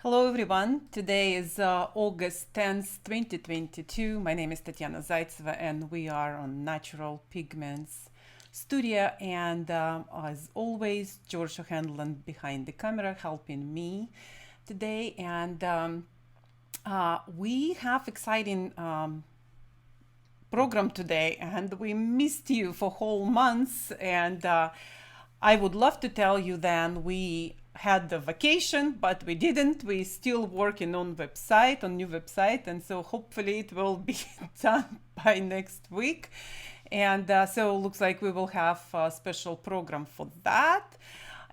Hello everyone. Today is August 10th, 2022. My name is Tatiana Zaitseva and we are on Natural Pigments Studio, and as always, George O'Hanlon behind the camera helping me today. And we have exciting program today, and we missed you for whole months, and I would love to tell you then we had the vacation, but we didn't. We still working on new website, and so hopefully it will be done by next week. And so it looks like we will have a special program for that.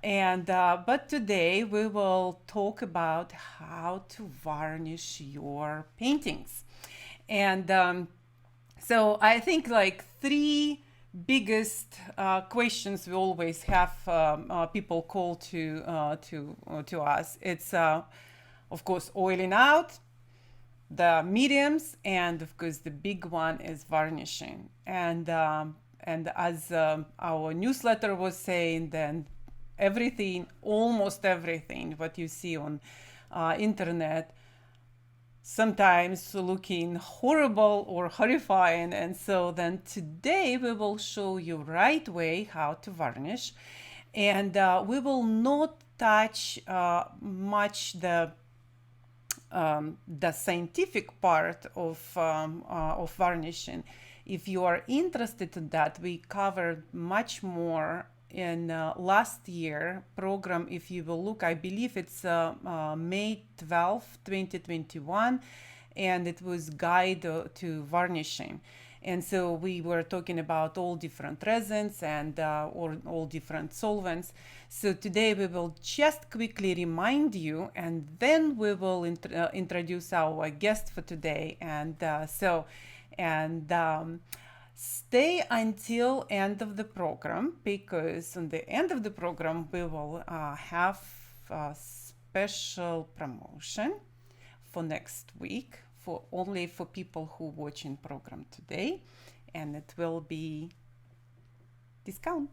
And but today we will talk about how to varnish your paintings. And so I think like three biggest questions we always have people call to us. It's of course oiling out, the mediums, and of course the big one is varnishing. And as our newsletter was saying, then almost everything what you see on internet sometimes looking horrible or horrifying. And so then today we will show you right way how to varnish, and we will not touch much the scientific part of varnishing. If you are interested in that, we covered much more in last year program. If you will look, I believe it's May 12, 2021, and it was guide to varnishing. And so we were talking about all different resins and or all different solvents. So today we will just quickly remind you, and then we will introduce our guest for today. And stay until end of the program, because on the end of the program we will have a special promotion for next week for only for people who watching program today, and it will be discount,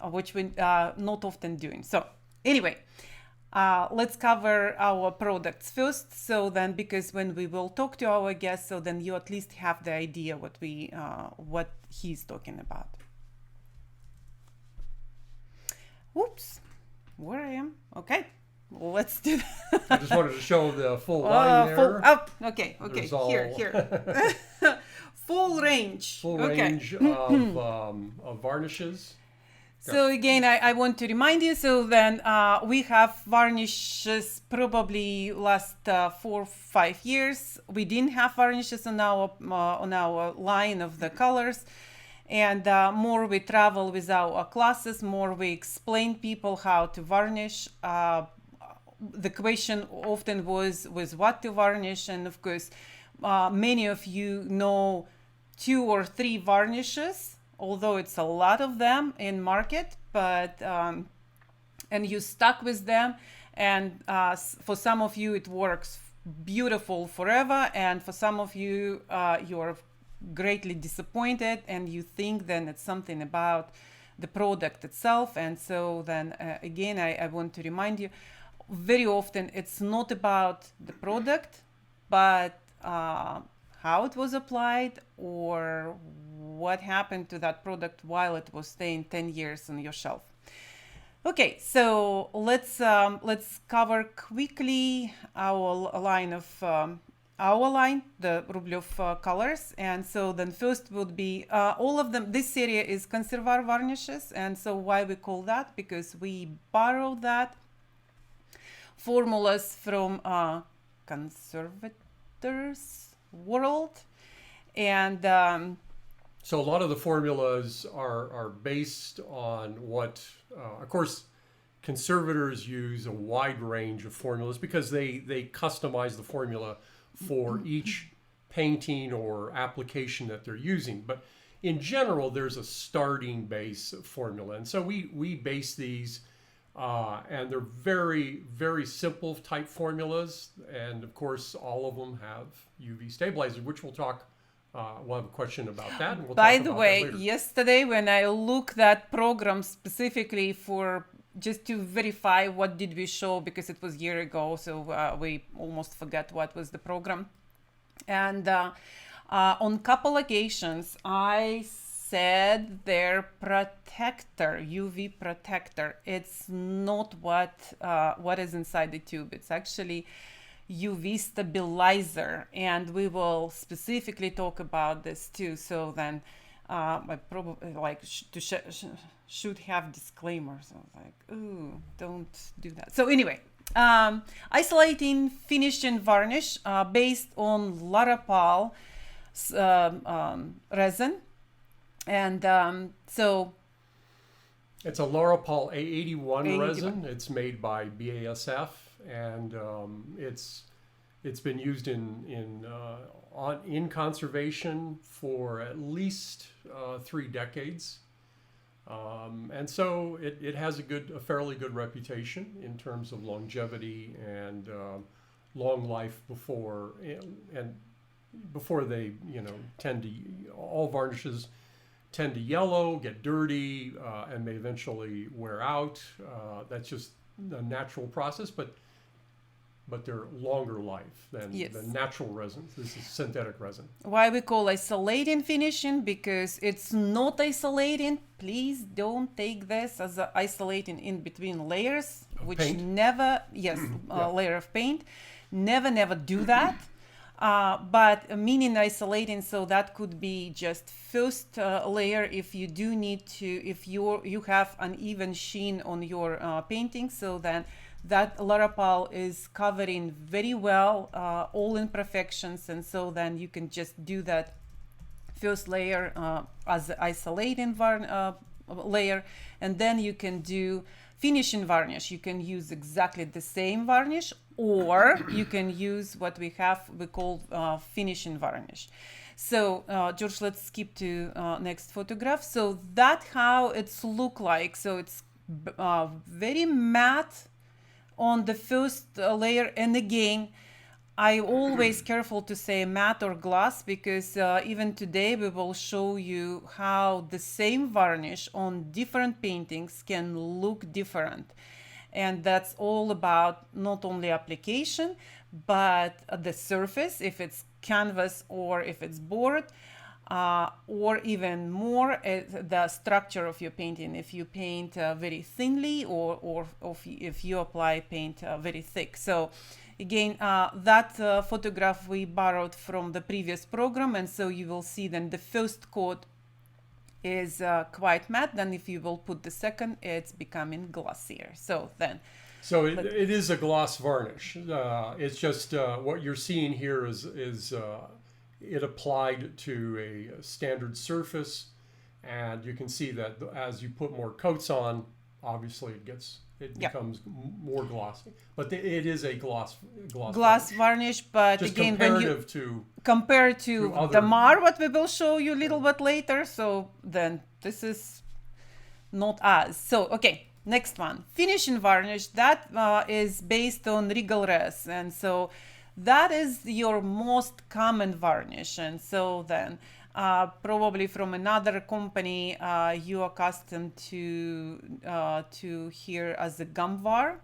which we not often doing. So anyway, let's cover our products first. So then, because when we will talk to our guest, so then you at least have the idea what he's talking about. Oops, where I am. Okay, well, let's do that. I just wanted to show the full line there. Okay. There's Here. Full range. Full Okay. range of varnishes. So again, I want to remind you, so then we have varnishes probably last 4-5 years. We didn't have varnishes on our line of the colors. And more we travel with our classes, more we explain people how to varnish. The question often was what to varnish. And of course, many of you know 2 or 3 varnishes, although it's a lot of them in market, but and you stuck with them, and for some of you it works beautiful forever, and for some of you you're greatly disappointed and you think then it's something about the product itself. And so then again, I want to remind you, very often it's not about the product, but how it was applied or what happened to that product while it was staying 10 years on your shelf. Okay, so let's cover quickly our line of the Rublev colors. And so then first would be all of them. This series is conservar varnishes, and so why we call that, because we borrowed that formulas from conservators world. And so a lot of the formulas are based on what, of course, conservators use a wide range of formulas because they customize the formula for each painting or application that they're using. But in general, there's a starting base formula. And so we base these and they're very, very simple type formulas. And of course, all of them have UV stabilizers, which we'll talk. We'll have a question about that. And we'll by talk the about way, that later. yesterday when I looked at program specifically for just to verify what did we show, because it was a year ago, so we almost forgot what was the program. And on couple occasions, I said their protector, UV protector, it's not what is inside the tube. It's actually UV stabilizer, and we will specifically talk about this too. So then I probably like should have disclaimers. I was like, ooh, don't do that. So anyway, isolating finishing varnish based on Larapal resin, and so it's a Larapal A81 resin. It's made by BASF, and it's been used in conservation for at least 3 decades, and so it has a fairly good reputation in terms of longevity and long life before they all varnishes tend to yellow, get dirty, and may eventually wear out. That's just a natural process, but they're longer life than the natural resins. This is synthetic resin. Why we call isolating finishing? Because it's not isolating. Please don't take this as isolating in between layers, which paint? Never, layer of paint. Never do that. But meaning isolating, so that could be just first layer if you do need to, if you have uneven sheen on your painting, so then that Larapal is covering very well all imperfections, and so then you can just do that first layer as the isolating layer, and then you can do finishing varnish. You can use exactly the same varnish, or you can use what we call finishing varnish. So George, let's skip to next photograph. So that's how it's look like. So it's very matte on the first layer, and again, I always careful to say matte or gloss, because even today we will show you how the same varnish on different paintings can look different. And that's all about not only application, but the surface, if it's canvas or if it's board, or even more the structure of your painting. If you paint very thinly, or if you apply paint very thick. So again, that photograph we borrowed from the previous program, and so you will see then the first coat is quite matte. Then if you will put the second, it's becoming glossier. So it is a gloss varnish. It's just what you're seeing here is it applied to a standard surface, and you can see that as you put more coats on, obviously it becomes more glossy. But it is a gloss varnish. But just again, compared to other, the Mar, what we will show you a little bit later, so then this is not as. So okay, next one, finishing varnish. That is based on Regal Res, and so that is your most common varnish. And so then probably from another company you are accustomed to hear as a Gumvar,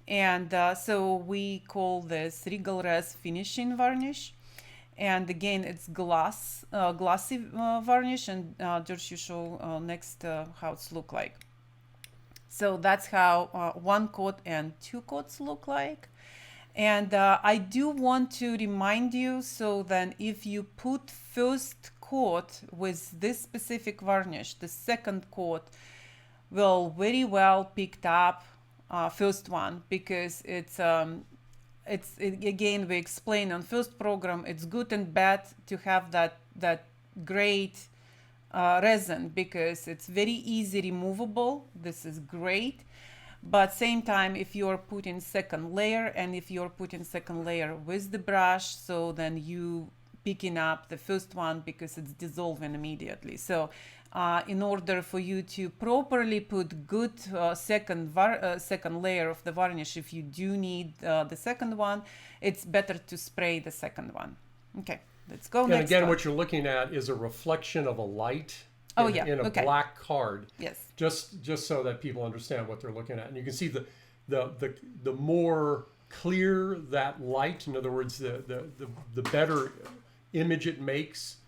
and so we call this Regal Res finishing varnish. And again, it's glossy varnish, and George, you show next how it's look like. So that's how 1 coat and 2 coats look like. And I do want to remind you, so then if you put first coat with this specific varnish, the second coat will very well picked up first one, because it's again, we explained on first program, it's good and bad to have that great resin, because it's very easy removable. This is great. But same time, if you're putting second layer, and if you're putting second layer with the brush, so then you picking up the first one because it's dissolving immediately. So in order for you to properly put good second layer of the varnish, if you do need the second one, it's better to spray the second one. Okay, let's go next. And again, one. what you're looking at is a reflection of a light Oh, in, yeah. in a Okay. black card, Yes. just so that people understand what they're looking at. And you can see the more clear that light, in other words, the better image it makes,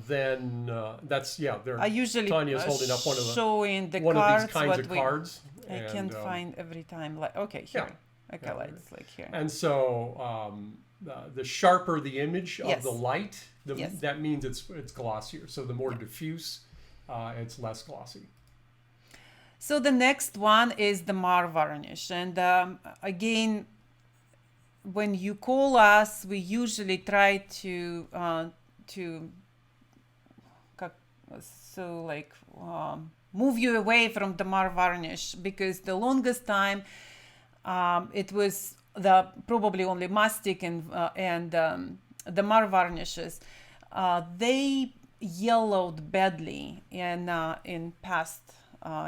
then that's, yeah, I usually Tanya's holding up showing the one cards, of these kinds what of we, cards. I and, can't find every time. Like, okay, here. yeah. Okay, Yeah. lights like here. And so the sharper the image of Yes. the light, Yes. that means it's glossier. So the more diffuse, it's less glossy. So the next one is the Mar varnish, and again, when you call us, we usually try to move you away from the Mar varnish, because the longest time it was the probably only mastic and the Mar varnishes. They yellowed badly in past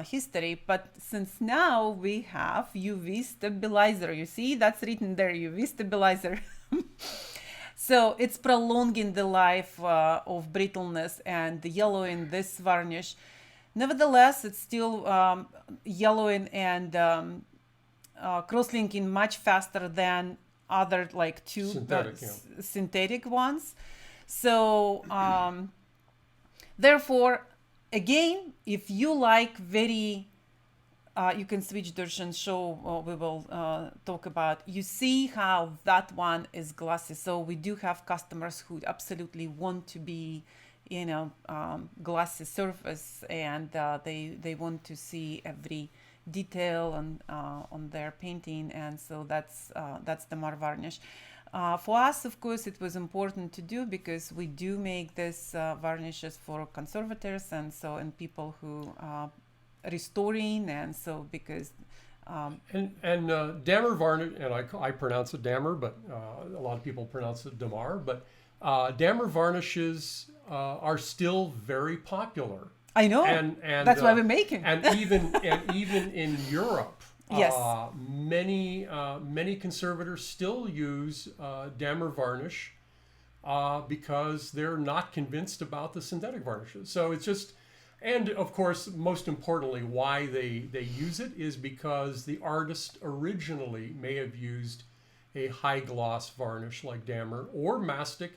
history, but since now we have UV stabilizer, you see that's written there, UV stabilizer. So it's prolonging the life of brittleness and the yellowing this varnish. Nevertheless, it's still yellowing and cross-linking much faster than other like synthetic ones. So therefore, again, if you like very you can switch version show, we will talk about. You see how that one is glossy. So we do have customers who absolutely want to be, glossy surface, and they want to see every detail on their painting, and so that's the Mar varnish. For us, of course, it was important to do because we do make this varnishes for conservators and people who restoring, and so because Dammer varnish, and I pronounce it Dammer, but a lot of people pronounce it Damar, but Dammer varnishes are still very popular. I know, and that's why we make them. and even in Europe, yes, many conservators still use Dammer varnish because they're not convinced about the synthetic varnishes. So it's just. And of course, most importantly, why they use it is because the artist originally may have used a high gloss varnish like Dammer or mastic,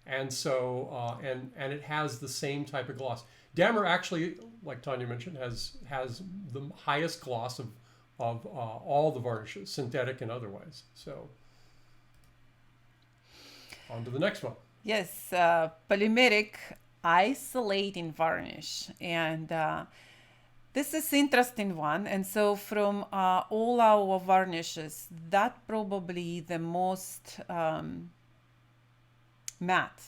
and so and it has the same type of gloss. Dammer actually, like Tanya mentioned, has the highest gloss of all the varnishes, synthetic and otherwise. So on to the next one. Yes, polymeric isolating varnish, and this is interesting one. And so from all our varnishes, that probably the most matte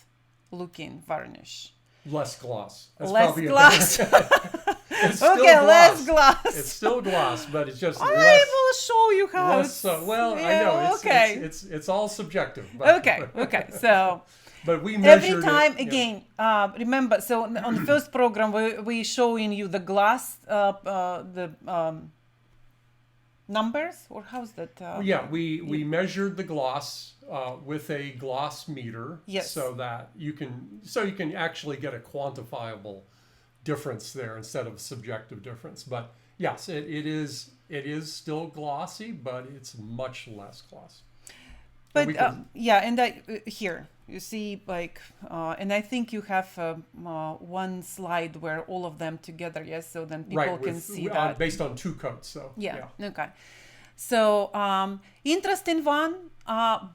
looking varnish. Less gloss. That's less gloss. It's still okay, gloss. less gloss. It's still gloss, but it's just I less. will show you how. Less, well, yeah, I know it's all subjective. But, okay. So. But we measured every time it, again. Remember, so on the first program we showing you the glass, the numbers, or how's that? We measured the gloss with a gloss meter, yes, so that you can actually get a quantifiable difference there instead of a subjective difference. But yes, it is still glossy, but it's much less gloss. But and here you see like, and I think you have one slide where all of them together, yes, so then people can see that based on 2 coats. So yeah. Okay. So interesting one,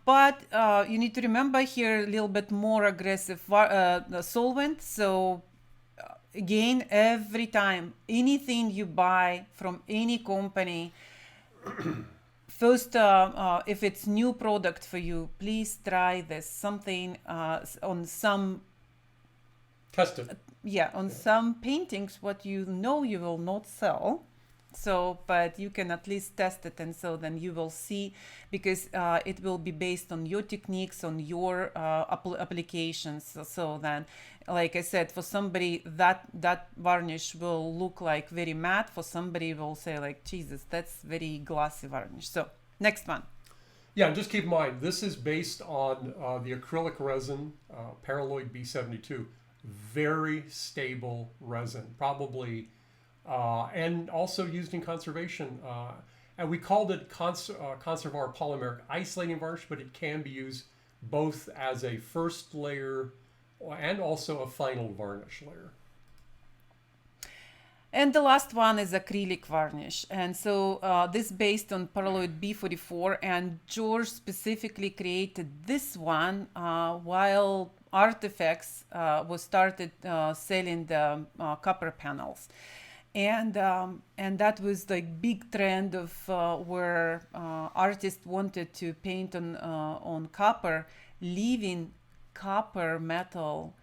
but you need to remember here a little bit more aggressive solvent. So again, every time anything you buy from any company, first, if it's new product for you, please try this something on some. Test it. Some paintings, what you will not sell. So, but you can at least test it, and so then you will see, because it will be based on your techniques, on your applications. So then, like I said, for somebody that varnish will look like very matte. For somebody will say like, Jesus, that's very glossy varnish. So next one. Yeah, and just keep in mind, this is based on the acrylic resin, Paraloid B72. very stable resin, probably, and also used in conservation. And we called it Conservar polymeric isolating varnish, but it can be used both as a first layer and also a final varnish layer. And the last one is acrylic varnish. And so this based on Paraloid B44, and George specifically created this one while Artifacts was started selling the copper panels. And that was like big trend of where artists wanted to paint on copper, leaving copper metal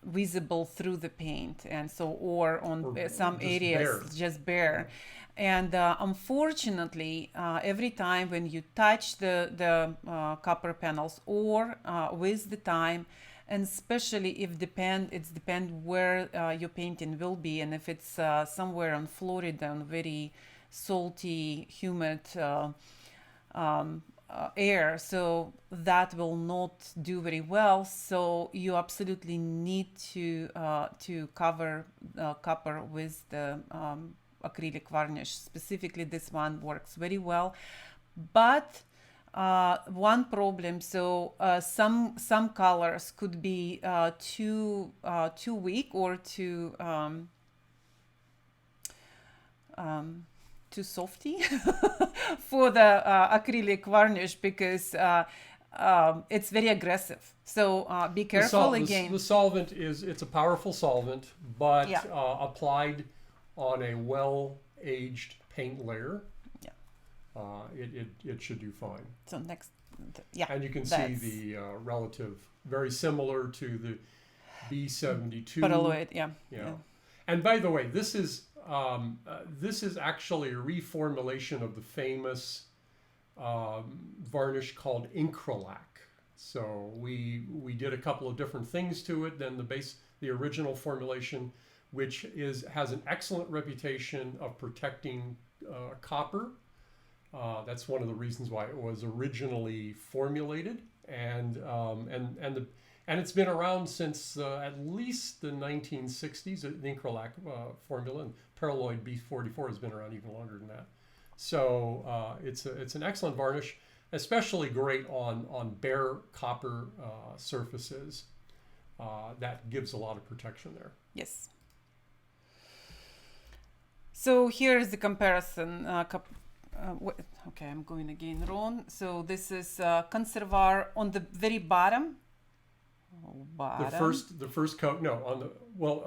visible through the paint, and so or on some areas just bare. And unfortunately, every time when you touch the copper panels, or with the time, and especially if it's depend where your painting will be, and if it's somewhere in Florida on very salty, humid air, so that will not do very well. So you absolutely need to cover copper with the acrylic varnish. Specifically, this one works very well, but one problem. So some colors could be too weak or too softy for the acrylic varnish, because it's very aggressive. So be careful again. The solvent it's a powerful solvent, but applied on a well-aged paint layer, it should do fine. So next, and you can see the relative, very similar to the B72. Paraloid, yeah. And by the way, this is actually a reformulation of the famous varnish called acrylic. So we did a couple of different things to it than the original formulation, which has an excellent reputation of protecting copper. That's one of the reasons why it was originally formulated, and it's been around since at least the 1960s. The acrylic formula, and Paraloid B44 has been around even longer than that. So it's an excellent varnish, especially great on bare copper surfaces. That gives a lot of protection there. Yes. So here's the comparison. Okay, I'm going again wrong. So this is Conservar on the very bottom. The first coat. No,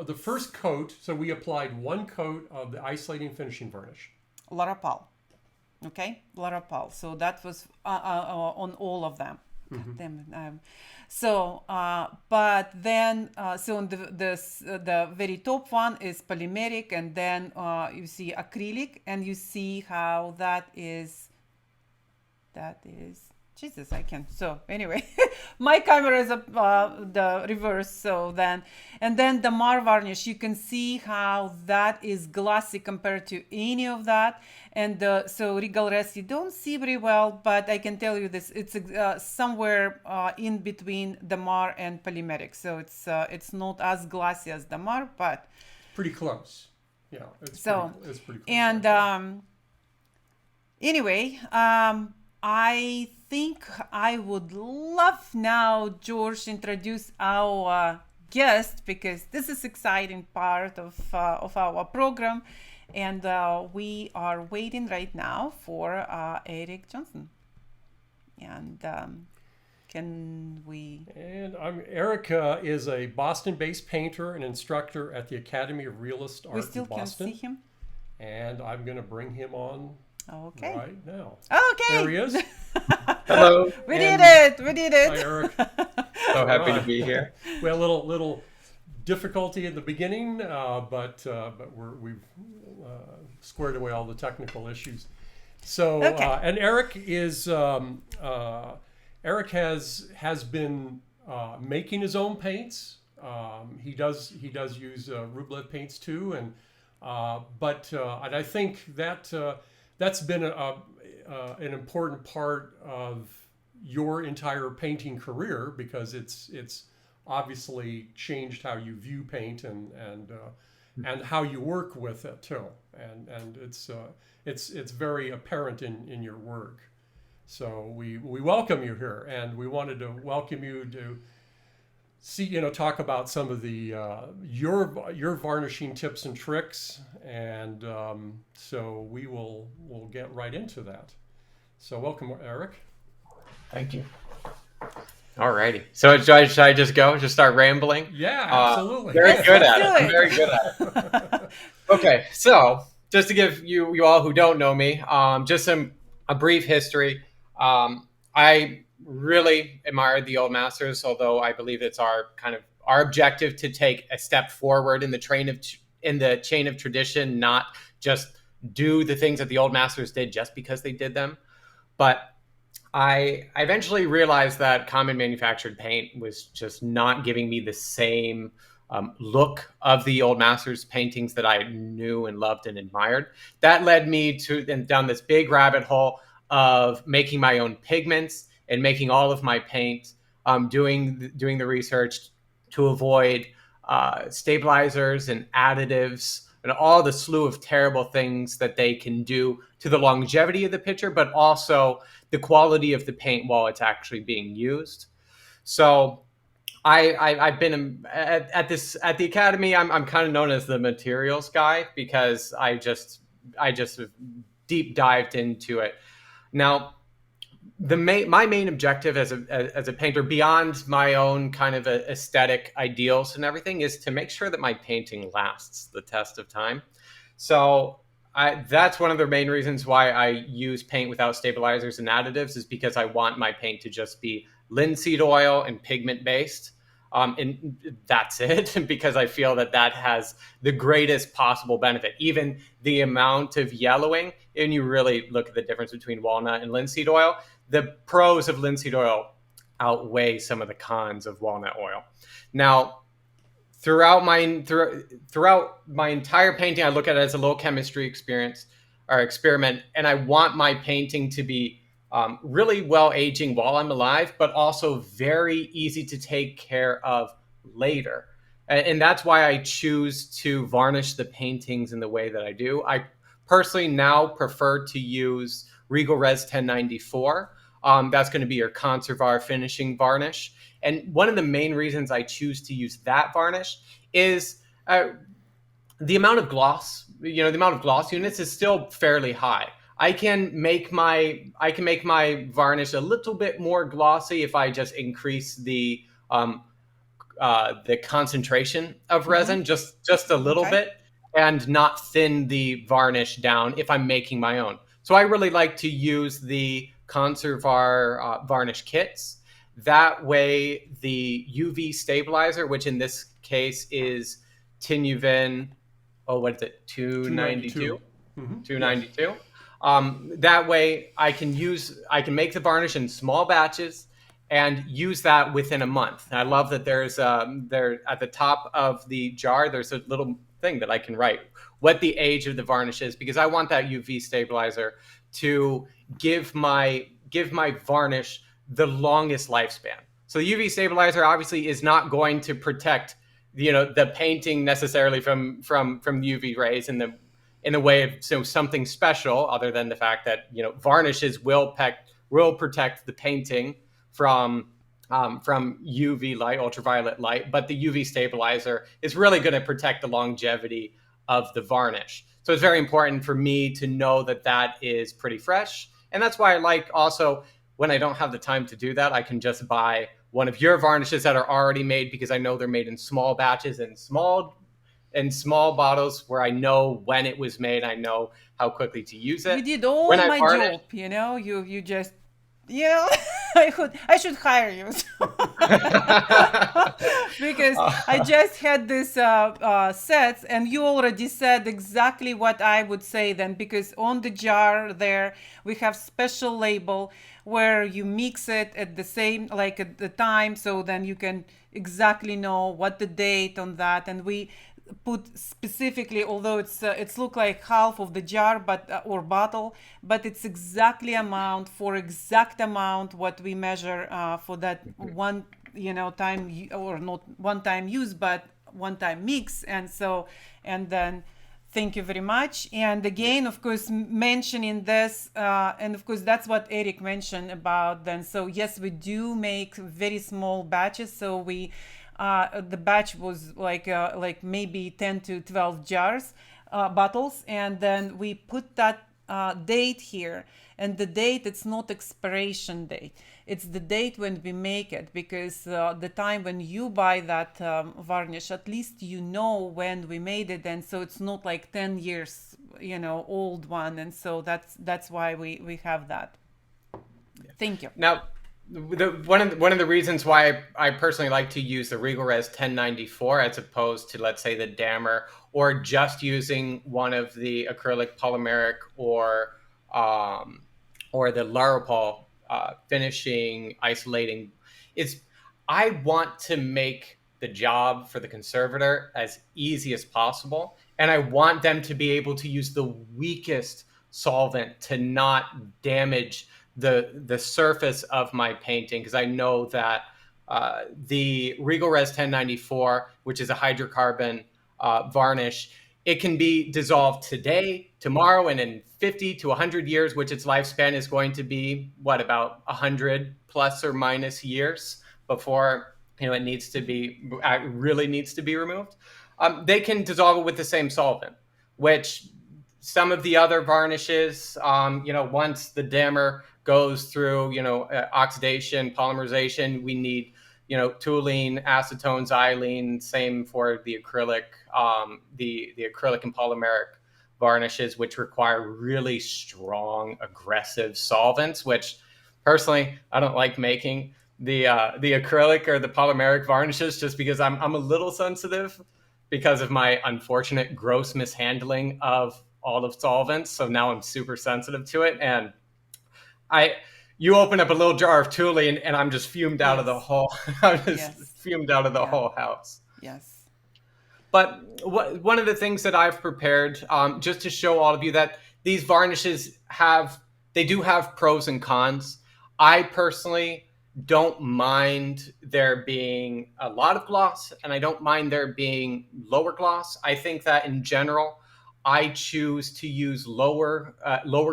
the first coat. So we applied one coat of the isolating finishing varnish. Larapal. Okay, Larapal. So that was on all of them. Mm-hmm. Damn. But then, so on the very top one is polymeric, and then you see acrylic, and you see how that is. Jesus, I can't. So anyway, my camera is the reverse. So then, and then the Mar varnish, you can see how that is glossy compared to any of that. And so Regal Rest, you don't see very well, but I can tell you this: it's somewhere in between the Mar and polymeric. So it's not as glossy as the Mar, but pretty close. Yeah, it's pretty close. And anyway, I think I would love now George introduce our guest, because this is exciting part of our program, and we are waiting right now for Eric Johnson. And can we? And Eric is a Boston-based painter and instructor at the Academy of Realist Art in Boston. We still can see him. And I'm going to bring him on. Okay. Right now. Okay. There he is. Hello. We did it. Hi, Eric. So happy to be here. We had a little difficulty in the beginning, but we've squared away all the technical issues. So and Eric is Eric has been making his own paints. He does use Rublev paints too, and I think that that's been an important part of your entire painting career, because it's obviously changed how you view paint and how you work with it too. And it's very apparent in your work. So we welcome you here, and we wanted to welcome you to talk about some of the your varnishing tips and tricks, and so we'll get right into that. So welcome, Eric. Thank you. Alrighty. So should I just go? Just start rambling? Yeah, absolutely. Very good at it. I'm very good at it. Okay, so just to give you all who don't know me, just a brief history. I really admired the old masters, although I believe it's our objective to take a step forward in the chain of tradition, not just do the things that the old masters did just because they did them. But I eventually realized that common manufactured paint was just not giving me the same look of the old masters paintings that I knew and loved and admired. That led me down this big rabbit hole of making my own pigments and making all of my paint, doing the research to avoid stabilizers and additives and all the slew of terrible things that they can do to the longevity of the picture, but also the quality of the paint while it's actually being used. So I've been at the academy. I'm kind of known as the materials guy because I just deep dived into it. Now, my main objective as a painter, beyond my own kind of aesthetic ideals and everything, is to make sure that my painting lasts the test of time. So that's one of the main reasons why I use paint without stabilizers and additives, is because I want my paint to just be linseed oil and pigment based. And that's it, because I feel that has the greatest possible benefit. Even the amount of yellowing, and you really look at the difference between walnut and linseed oil, the pros of linseed oil outweigh some of the cons of walnut oil. Now, throughout my entire painting, I look at it as a little chemistry experiment, and I want my painting to be really well aging while I'm alive, but also very easy to take care of later. And that's why I choose to varnish the paintings in the way that I do. I personally now prefer to use Regal Res 1094. That's going to be your Conservar finishing varnish. And one of the main reasons I choose to use that varnish is the amount of gloss. The amount of gloss units is still fairly high. I can make my varnish a little bit more glossy if I just increase the concentration of resin just a little bit, and not thin the varnish down if I'm making my own. So I really like to use the Conservar varnish kits. That way, the UV stabilizer, which in this case is Tinuvin, what is it? 292. 292. Yes. That way I can make the varnish in small batches and use that within a month. And I love that there's there at the top of the jar, there's a little thing that I can write what the age of the varnish is, because I want that UV stabilizer to give my varnish the longest lifespan. So the UV stabilizer obviously is not going to protect the painting necessarily from UV rays in the way of something special, other than the fact that varnishes will protect the painting from UV light, ultraviolet light, but the UV stabilizer is really going to protect the longevity of the varnish. So it's very important for me to know that is pretty fresh, and that's why I like also, when I don't have the time to do that, I can just buy one of your varnishes that are already made, because I know they're made in small batches and small bottles, where I know when it was made, I know how quickly to use it. You did all my job, you just, I should hire you. Because I just had this sets, and you already said exactly what I would say then, because on the jar there we have special label where you mix it at the same, like at the time, so then you can exactly know what the date on that. And we put specifically, although it's look like half of the jar, but or bottle, but it's exact amount what we measure for that or not one time use, but one time mix. And then thank you very much. And again, of course, mentioning this, and of course, that's what Eric mentioned about then. So yes, we do make very small batches. So the batch was like maybe 10 to 12 jars, bottles, and then we put that date here. And the date, it's not expiration date, it's the date when we make it, because the time when you buy that varnish, at least you know when we made it. And so it's not like 10 years old one. And so that's why we have that. Thank you. Now, one of the reasons why I personally like to use the Regal Res 1094 as opposed to, let's say, the Dammer, or just using one of the acrylic, polymeric, or the Laropol finishing, isolating, is I want to make the job for the conservator as easy as possible, and I want them to be able to use the weakest solvent to not damage the surface of my painting, because I know that the Regal Res 1094, which is a hydrocarbon varnish, it can be dissolved today, tomorrow, and in 50 to 100 years, which its lifespan is going to be, about 100 plus or minus years before it really needs to be removed. They can dissolve it with the same solvent, which some of the other varnishes, once the Dammer goes through, oxidation, polymerization, we need, toluene, acetone, xylene. Same for the acrylic, the acrylic and polymeric varnishes, which require really strong, aggressive solvents, which personally, I don't like making the acrylic or the polymeric varnishes, just because I'm a little sensitive because of my unfortunate gross mishandling of all of solvents. So now I'm super sensitive to it. And you open up a little jar of toluene and I'm just fumed out of the whole, fumed out of the whole house. Yes. But one of the things that I've prepared, just to show all of you that these varnishes do have pros and cons. I personally don't mind there being a lot of gloss, and I don't mind there being lower gloss. I think that in general, I choose to use lower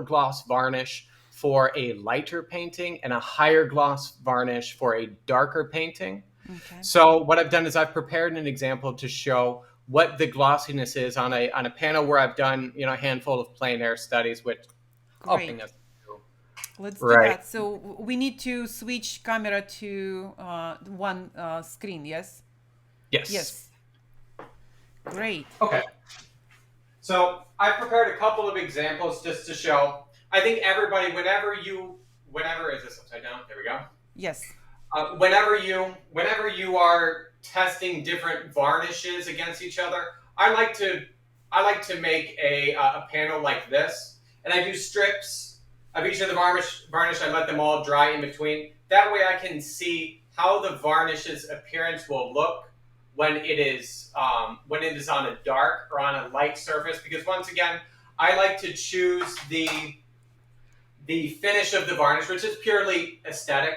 gloss varnish for a lighter painting and a higher gloss varnish for a darker painting. Okay. So what I've done is I've prepared an example to show what the glossiness is on a panel where I've done a handful of plein air studies, which I'll bring us through. Let's do that. So we need to switch camera to one screen. Yes. Yes. Great. Okay. So I prepared a couple of examples just to show. I think everybody, whenever is this upside down? There we go. Yes. Whenever you are testing different varnishes against each other, I like to make a panel like this, and I do strips of each of the varnish. I let them all dry in between. That way, I can see how the varnish's appearance will look when it is on a dark or on a light surface. Because once again, I like to choose the finish of the varnish, which is purely aesthetic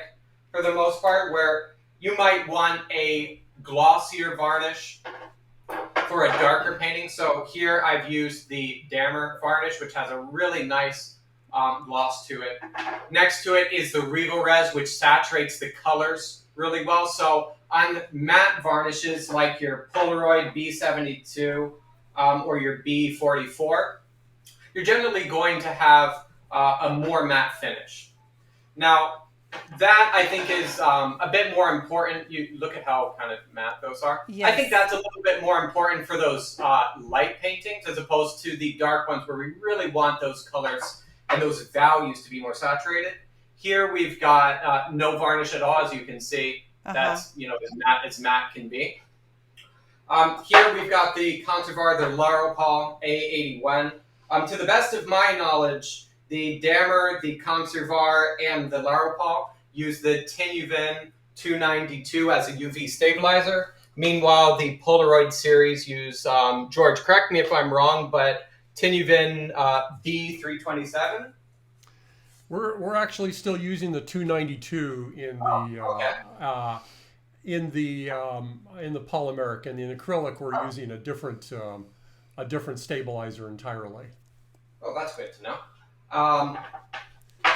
for the most part, where you might want a glossier varnish for a darker painting. So here I've used the Dammer varnish, which has a really nice gloss to it. Next to it is the Regal Res, which saturates the colors really well. So on matte varnishes like your Polaroid B72 or your B44, you're generally going to have a more matte finish. Now, that I think is a bit more important. You look at how kind of matte those are. Yes. I think that's a little bit more important for those light paintings as opposed to the dark ones where we really want those colors and those values to be more saturated. Here we've got no varnish at all, as you can see. That's as matte can be. Here we've got the Conservar, the Laropol A81. To the best of my knowledge, the Dammer, the Conservar, and the Laropol use the Tinuvin 292 as a UV stabilizer. Meanwhile, the Polaroid series use, George, correct me if I'm wrong, but Tinuvin B327? We're actually still using the 292 in the in the polymeric and in acrylic, we're using a different stabilizer entirely. Oh, that's good to know.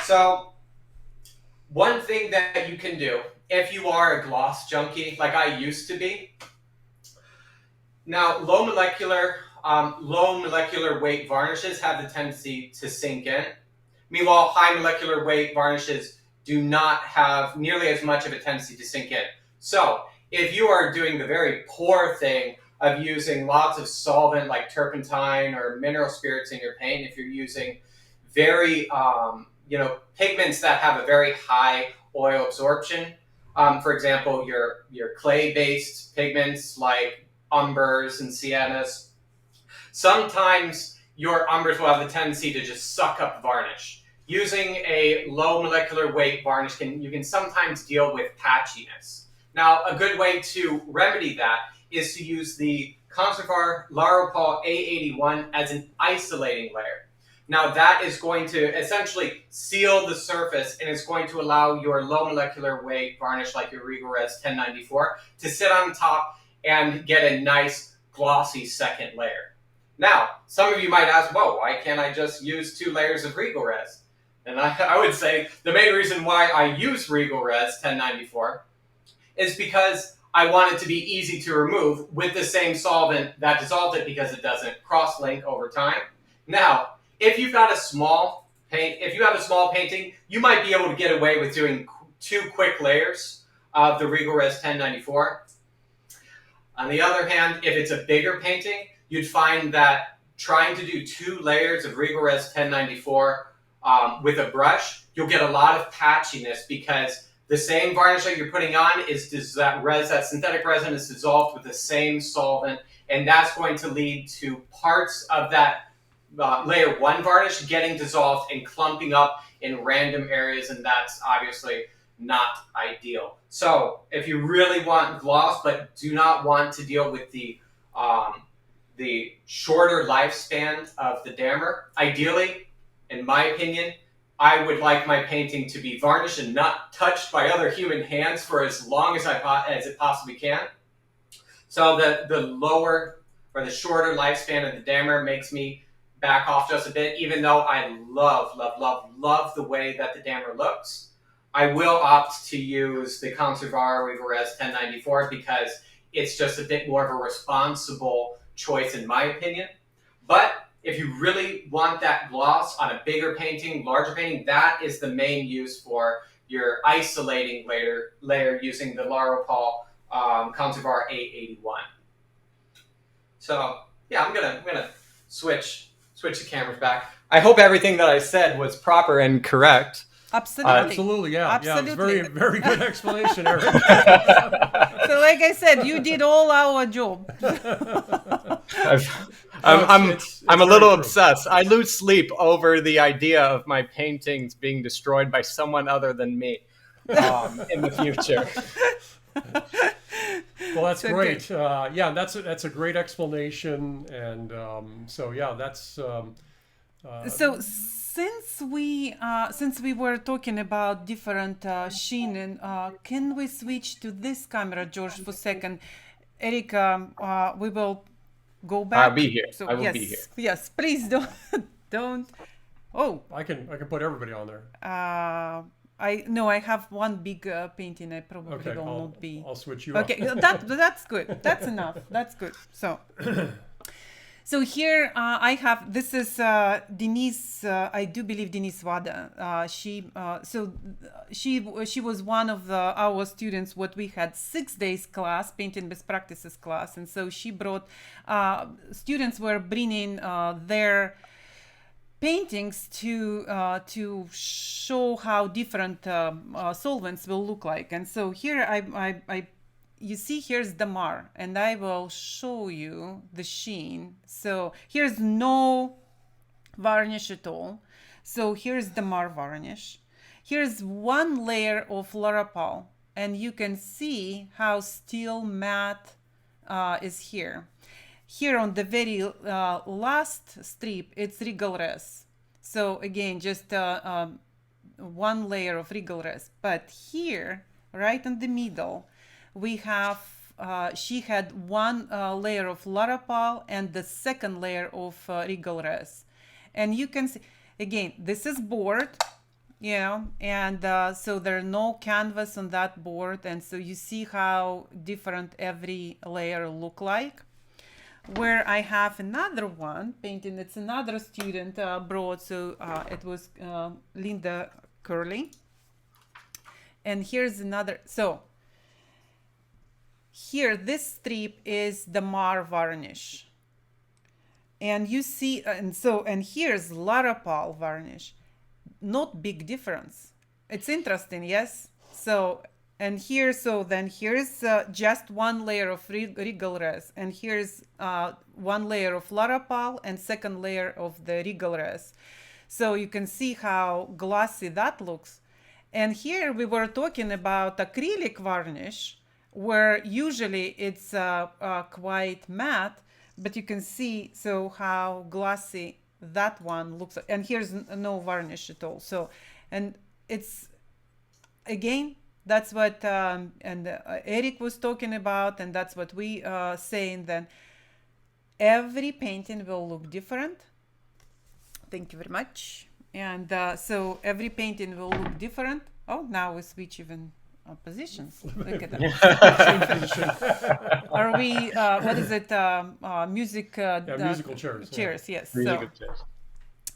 So one thing that you can do if you are a gloss junkie, like I used to be. Now, low molecular weight varnishes have the tendency to sink in. Meanwhile, high molecular weight varnishes do not have nearly as much of a tendency to sink in. So if you are doing the very poor thing of using lots of solvent like turpentine or mineral spirits in your paint, if you're using very, pigments that have a very high oil absorption, for example, your clay-based pigments like umbers and siennas, sometimes your umbers will have the tendency to just suck up varnish. Using a low molecular weight varnish, you can sometimes deal with patchiness. Now, a good way to remedy that is to use the Conservar Laropal A81 as an isolating layer. Now, that is going to essentially seal the surface and is going to allow your low molecular weight varnish, like your Regal Res 1094, to sit on top and get a nice glossy second layer. Now, some of you might ask, whoa, why can't I just use 2 layers of Regal Res? And I would say the main reason why I use Regal Res 1094 is because I want it to be easy to remove with the same solvent that dissolved it, because it doesn't cross-link over time. Now, if you've got a small painting, you might be able to get away with doing 2 quick layers of the Regal Res 1094. On the other hand, if it's a bigger painting, you'd find that trying to do 2 layers of Regal Res 1094 with a brush, you'll get a lot of patchiness, because the same varnish that you're putting on that synthetic resin is dissolved with the same solvent, and that's going to lead to parts of that layer 1 varnish getting dissolved and clumping up in random areas, and that's obviously not ideal. So if you really want gloss but do not want to deal with the shorter lifespan of the dammer, ideally, in my opinion, I would like my painting to be varnished and not touched by other human hands for as long as it possibly can. So the lower or the shorter lifespan of the dammer makes me back off just a bit, even though I love the way that the dammer looks. I will opt to use the Conservar Regal Res 1094 because it's just a bit more of a responsible choice in my opinion. But if you really want that gloss on a bigger painting, larger painting, that is the main use for your isolating layer using the Laropal Conservar A81. So yeah, I'm gonna switch the cameras back. I hope everything that I said was proper and correct. Absolutely. Yeah. Absolutely. Yeah, it's very good explanation, Eric. So like I said, you did all our job. I'm a little obsessed. I lose sleep over the idea of my paintings being destroyed by someone other than me in the future. Well, that's great. Yeah, that's a great explanation, and so yeah, that's. So since we were talking about different sheen, can we switch to this camera, George, for a second? Erica, we will go back. I'll be here. So, I will be here. Yes, please don't. Oh. I can put everybody on there. I have one big painting. I probably Okay, will not be. I'll switch you. Okay, that's good. That's enough. That's good. So here I have, this is Denise, I do believe Denise Vada. She was one of our students, what we had 6 days class, painting best practices class. And so she brought, students were bringing their paintings to show how different solvents will look like. And so here you see, here's the mar, and I will show you the sheen. So here's no varnish at all. So here's the mar varnish. Here's one layer of Laropal, and you can see how still matte is here. Here on the very last strip, it's Regal Res. So again, just one layer of Regal Res. But here, right in the middle, we have, she had one layer of Larapal and the second layer of Regal Res. And you can see, again, this is board, you know, and so there are no canvas on that board. And so you see how different every layer look like. Where I have another one painting, it's another student brought, so it was Linda Curley. And here's another, so here, this strip is the Mar varnish. And you see, and here's Larapal varnish. Not big difference. It's interesting, yes? So, and here, so then here's just one layer of Regal Res, and here's one layer of Larapal and second layer of the Regal Res. So you can see how glossy that looks. And here we were talking about acrylic varnish, where usually it's quite matte, but you can see so how glossy that one looks. And here's no varnish at all. So, and it's, again, that's what Eric was talking about, and that's what we saying then. Every painting will look different. Thank you very much. And so every painting will look different. Oh, now we switch even positions. Look at that. Are we, what is it, music? Musical chairs. Chairs, yes. Musical So, chairs.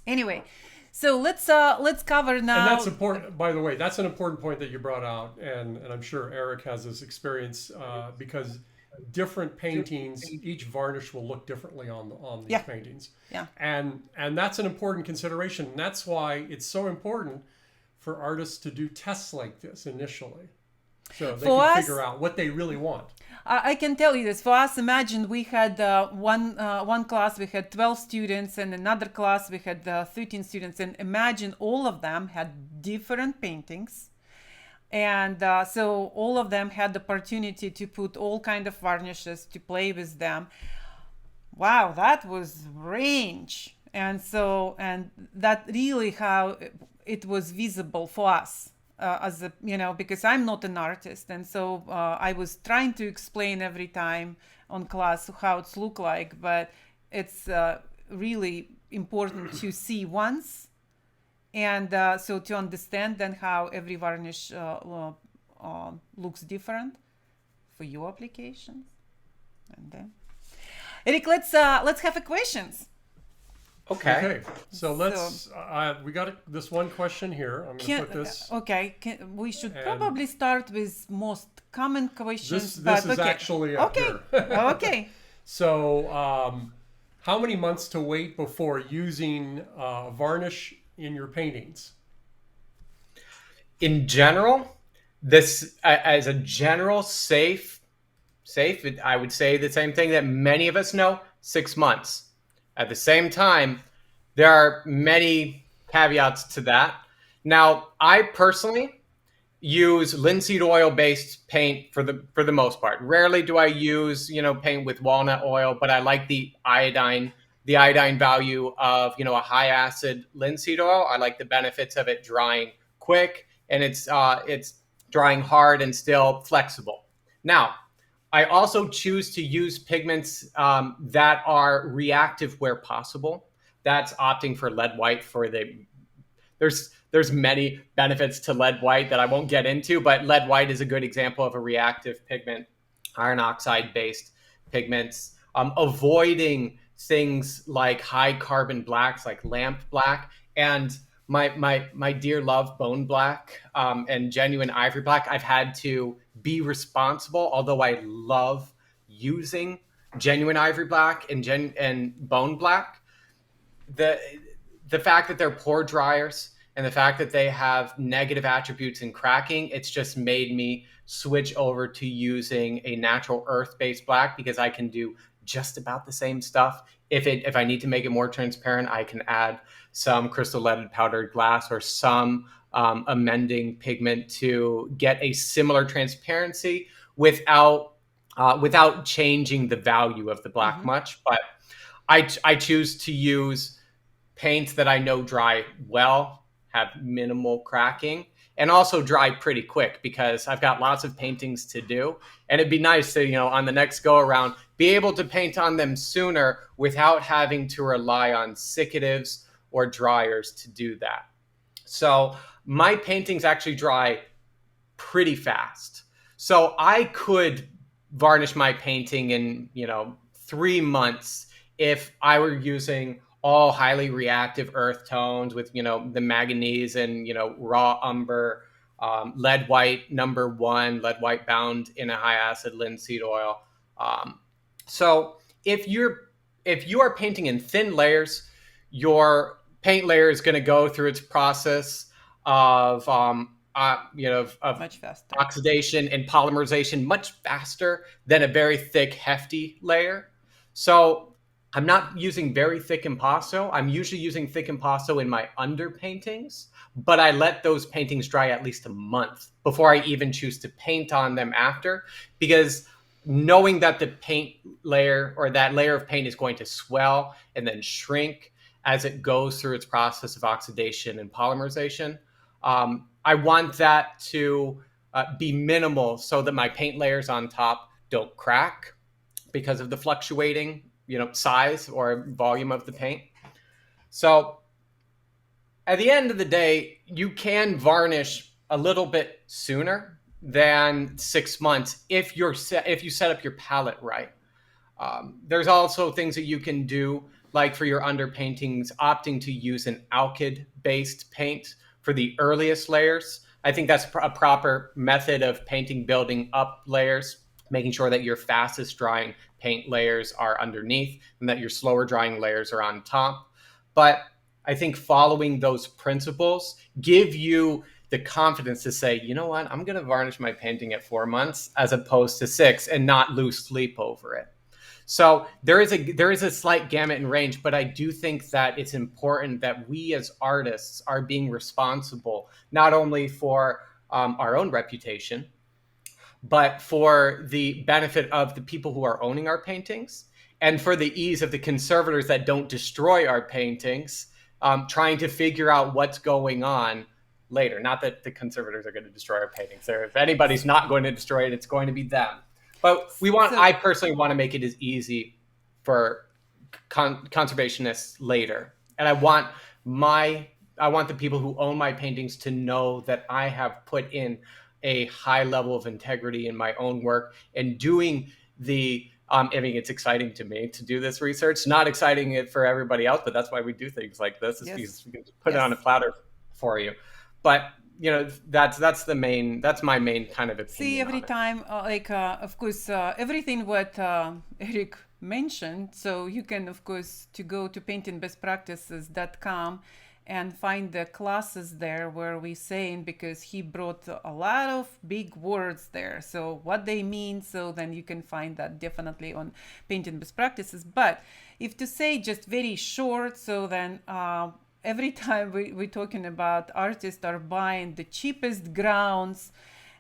anyway, so let's cover now. And that's important, by the way, that's an important point that you brought out. And I'm sure Eric has this experience because different paintings, each varnish will look differently on these paintings. Yeah. And that's an important consideration. And that's why it's so important for artists to do tests like this initially. So they can figure out what they really want. I can tell you this. For us, imagine we had one class, we had 12 students, and another class, we had 13 students. And imagine all of them had different paintings. And so all of them had the opportunity to put all kind of varnishes, to play with them. Wow, that was range. And so, and that really how it was visible for us. As a, you know, because I'm not an artist, and so I was trying to explain every time on class how it's look like, but it's really important to see once, and so to understand then how every varnish looks different for your applications. And then, Eric, let's have a questions. Okay. So let's. We got this one question here. I'm going to put this. Okay. We should probably start with most common questions. This is actually up here. Okay. So, how many months to wait before using varnish in your paintings? In general, this as a general safe, I would say the same thing that many of us know: 6 months. At the same time, there are many caveats to that. Now, I personally use linseed oil based paint for the most part. Rarely do I use, paint with walnut oil, but I like the iodine value of, a high acid linseed oil. I like the benefits of it drying quick, and it's drying hard and still flexible. Now, I also choose to use pigments that are reactive where possible. That's opting for lead white there's many benefits to lead white that I won't get into, but lead white is a good example of a reactive pigment. Iron oxide based pigments, avoiding things like high carbon blacks like lamp black and my dear love bone black and genuine ivory black. I've had to be responsible, although I love using genuine ivory black and bone black. The fact that they're pore dryers and the fact that they have negative attributes in cracking, it's just made me switch over to using a natural earth-based black because I can do just about the same stuff. If I need to make it more transparent, I can add some crystal leaded powdered glass or some amending pigment to get a similar transparency without changing the value of the black much. But I choose to use paints that I know dry well, have minimal cracking, and also dry pretty quick because I've got lots of paintings to do. And it'd be nice to, on the next go around, be able to paint on them sooner without having to rely on siccatives or dryers to do that. So my paintings actually dry pretty fast. So I could varnish my painting in, 3 months if I were using all highly reactive earth tones with, the manganese and, raw umber, lead white #1, lead white bound in a high acid linseed oil. So if you are painting in thin layers, your paint layer is going to go through its process of Much faster. oxidation and polymerization much faster than a very thick, hefty layer. So I'm not using very thick impasto. I'm usually using thick impasto in my underpaintings, but I let those paintings dry at least a month before I even choose to paint on them after, because knowing that the paint layer or that layer of paint is going to swell and then shrink as it goes through its process of oxidation and polymerization, I want that to be minimal so that my paint layers on top don't crack because of the fluctuating, size or volume of the paint. So at the end of the day, you can varnish a little bit sooner than 6 months if you set up your palette right. There's also things that you can do, like for your underpaintings, opting to use an alkyd-based paint for the earliest layers. I think that's a proper method of painting, building up layers, making sure that your fastest drying paint layers are underneath and that your slower drying layers are on top. But I think following those principles give you the confidence to say, you know what, I'm going to varnish my painting at 4 months as opposed to 6 and not lose sleep over it. So there is a slight gamut and range, but I do think that it's important that we as artists are being responsible not only for our own reputation, but for the benefit of the people who are owning our paintings and for the ease of the conservators that don't destroy our paintings, trying to figure out what's going on later. Not that the conservators are going to destroy our paintings. If anybody's not going to destroy it, it's going to be them. But I personally want to make it as easy for conservationists later. And I want the people who own my paintings to know that I have put in a high level of integrity in my own work and doing it's exciting to me to do this research, not exciting it for everybody else, but that's why we do things like this, is because we can put it on a platter for you. But that's my main kind of opinion. See, every time, of course, everything what Eric mentioned, so you can, of course, to go to paintingbestpractices.com and find the classes there where we saying, because he brought a lot of big words there, so what they mean, so then you can find that definitely on Painting Best Practices. But if to say just very short, so then every time we're talking about artists are buying the cheapest grounds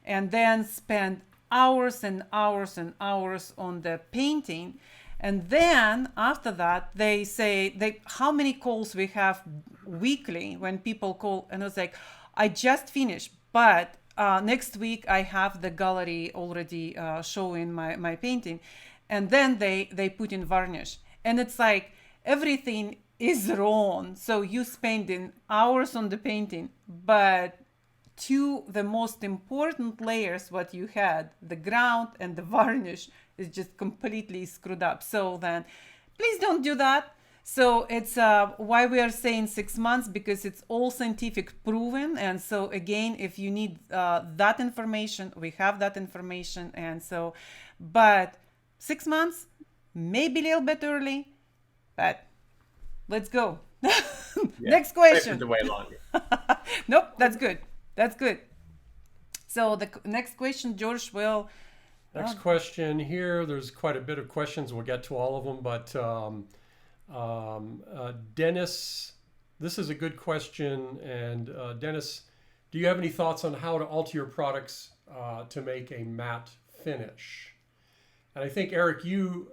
and then spend hours and hours and hours on the painting. And then after that, they say how many calls we have weekly when people call and it's like, I just finished, but next week I have the gallery already showing my painting. And then they put in varnish. And it's like everything is wrong. So you spending hours on the painting, but the most important layers what you had, the ground and the varnish, is just completely screwed up. So then please don't do that. So it's why we are saying 6 months, because it's all scientific proven. And so again, if you need that information, we have that information. And so, but 6 months, maybe a little bit early, but let's go. Next question. The way longer. Nope, that's good. That's good. So the next question, George, will... Next question here. There's quite a bit of questions. We'll get to all of them, but Dennis, this is a good question. And Dennis, do you have any thoughts on how to alter your products to make a matte finish? And I think, Eric, you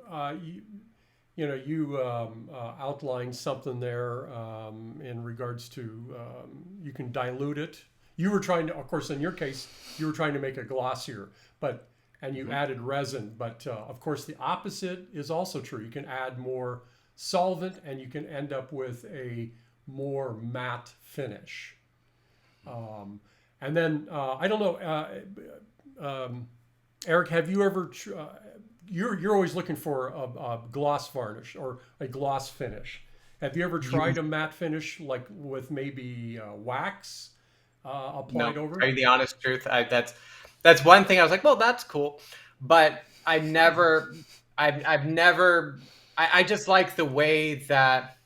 outlined something there in regards to you can dilute it. You were trying to, of course, in your case, you were trying to make it glossier, and you added resin. But of course, the opposite is also true. You can add more solvent, and you can end up with a more matte finish. And then I don't know, Eric, have you ever? You're always looking for a gloss varnish or a gloss finish. Have you ever tried a matte finish, like with maybe wax applied over? To tell you the honest truth, that's one thing I was like, well, that's cool, but I've never. I just like the way that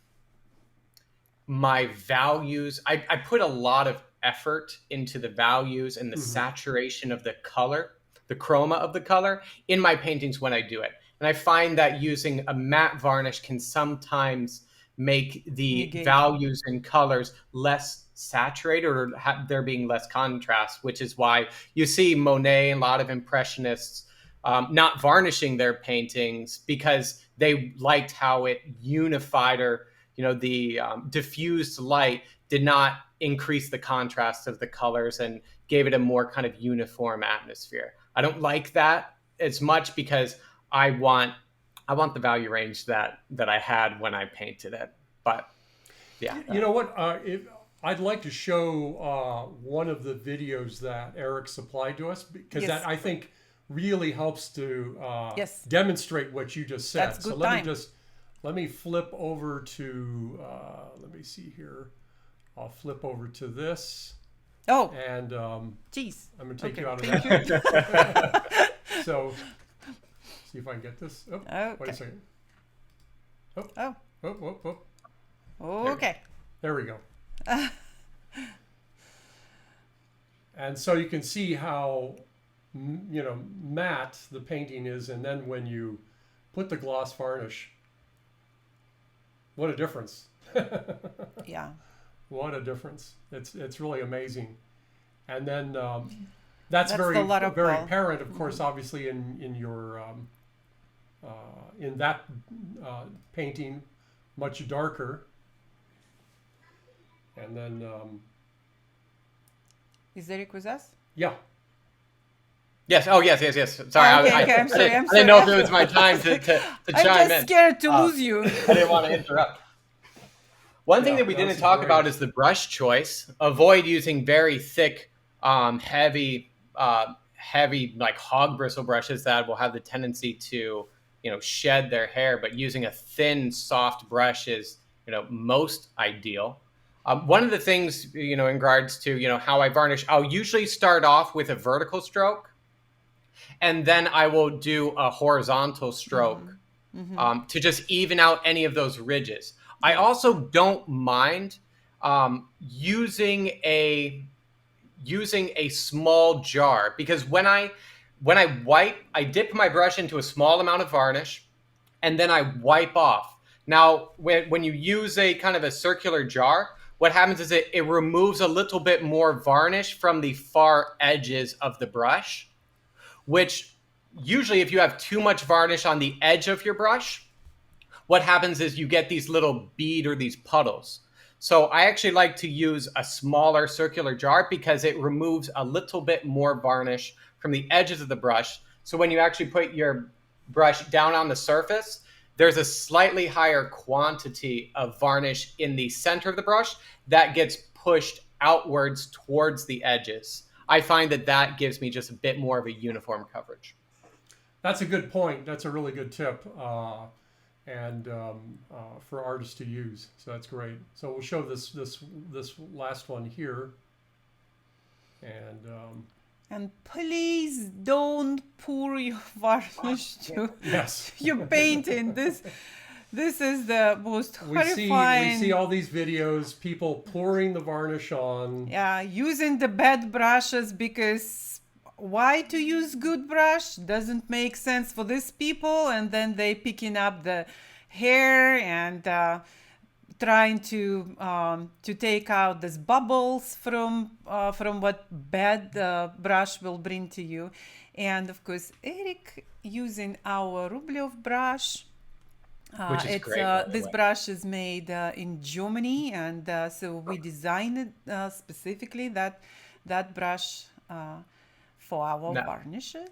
my values. I put a lot of effort into the values and the saturation of the color, the chroma of the color in my paintings when I do it. And I find that using a matte varnish can sometimes make the values and colors less saturated, or there being less contrast, which is why you see Monet and a lot of Impressionists not varnishing their paintings, because they liked how it unified, or the diffused light did not increase the contrast of the colors and gave it a more kind of uniform atmosphere. I don't like that as much, because I want the value range that I had when I painted it. But yeah, you know what? I'd like to show one of the videos that Eric supplied to us, because that, I think, really helps to demonstrate what you just said. That's good. So let me flip over to let me see here. I'll flip over to this. Oh, and geez, I'm going to take you out of that. So, see if I can get this. Oh, okay. Wait a second. Okay. There we go. And so you can see how matte the painting is, and then when you put the gloss varnish, what a difference. Yeah. What a difference. It's really amazing. And then that's very apparent, of course, obviously in your in that painting, much darker. And then is Eric with us? Yeah. Yes. Oh, yes. Sorry. Okay, I'm sorry. I didn't know if it was my time to chime in. I'm just scared to lose you. I didn't want to interrupt. One thing that we didn't talk about is the brush choice. Avoid using very thick, heavy like hog bristle brushes that will have the tendency to, shed their hair. But using a thin, soft brush is, most ideal. One of the things, in regards to, how I varnish, I'll usually start off with a vertical stroke, and then I will do a horizontal stroke to just even out any of those ridges. I also don't mind using a small jar, because when I wipe, I dip my brush into a small amount of varnish, and then I wipe off. Now, when you use a kind of a circular jar, what happens is it removes a little bit more varnish from the far edges of the brush, which usually if you have too much varnish on the edge of your brush, what happens is you get these little bead or these puddles. So I actually like to use a smaller circular jar, because it removes a little bit more varnish from the edges of the brush. So when you actually put your brush down on the surface, there's a slightly higher quantity of varnish in the center of the brush that gets pushed outwards towards the edges. I find that gives me just a bit more of a uniform coverage. That's a good point. That's a really good tip. And for artists to use, so that's great. So we'll show this last one here, and please don't pour your varnish to your painting. This is the most horrifying. We see all these videos, people pouring the varnish on. Yeah, using the bad brushes, because why to use good brush doesn't make sense for these people, and then they picking up the hair and trying to take out these bubbles from what bad brush will bring to you. And of course, Eric using our Rublev brush. Which is great. This brush is made in Germany, and so we designed it specifically that that brush for our Now, varnishes.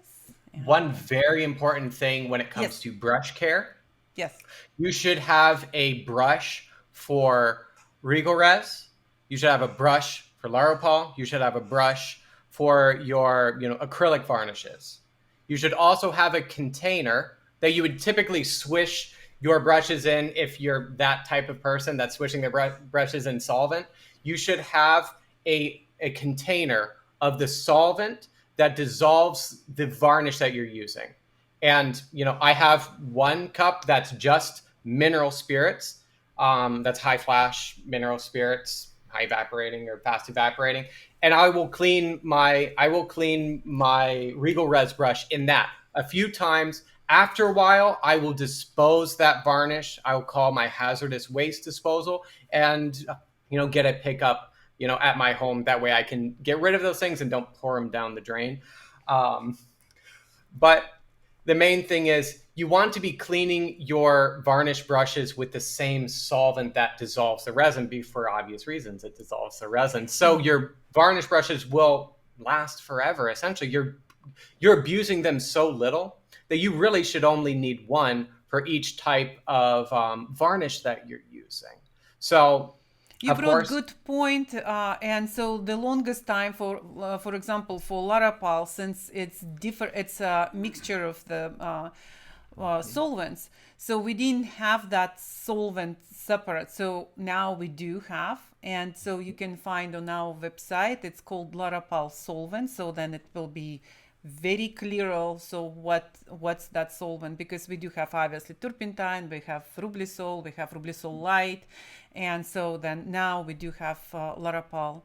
one very important thing when it comes Yes. to brush care, Yes. you should have a brush for Regal Res. You should have a brush for Laropal. You should have a brush for your, acrylic varnishes. You should also have a container that you would typically swish your brushes in if you're that type of person that's swishing their brushes in solvent. You should have a container of the solvent that dissolves the varnish that you're using. And, I have one cup that's just mineral spirits. That's high flash mineral spirits, high evaporating or fast evaporating. And I will clean my Regal Res brush in that a few times. After a while, I will dispose that varnish. I will call my hazardous waste disposal and, get a pickup, at my home. That way I can get rid of those things and don't pour them down the drain. But the main thing is you want to be cleaning your varnish brushes with the same solvent that dissolves the resin, for obvious reasons. It dissolves the resin. So your varnish brushes will last forever. Essentially, you're abusing them so little that you really should only need one for each type of varnish that you're using. So, You of brought course, good point, and so the longest time for example, for Laropal, since it's different, it's a mixture of the solvents. So we didn't have that solvent separate. So now we do have, and so you can find on our website. It's called Laropal solvent. So then it will be very clear also what's that solvent, because we do have obviously turpentine, we have rublisol light, and so then now we do have Laropal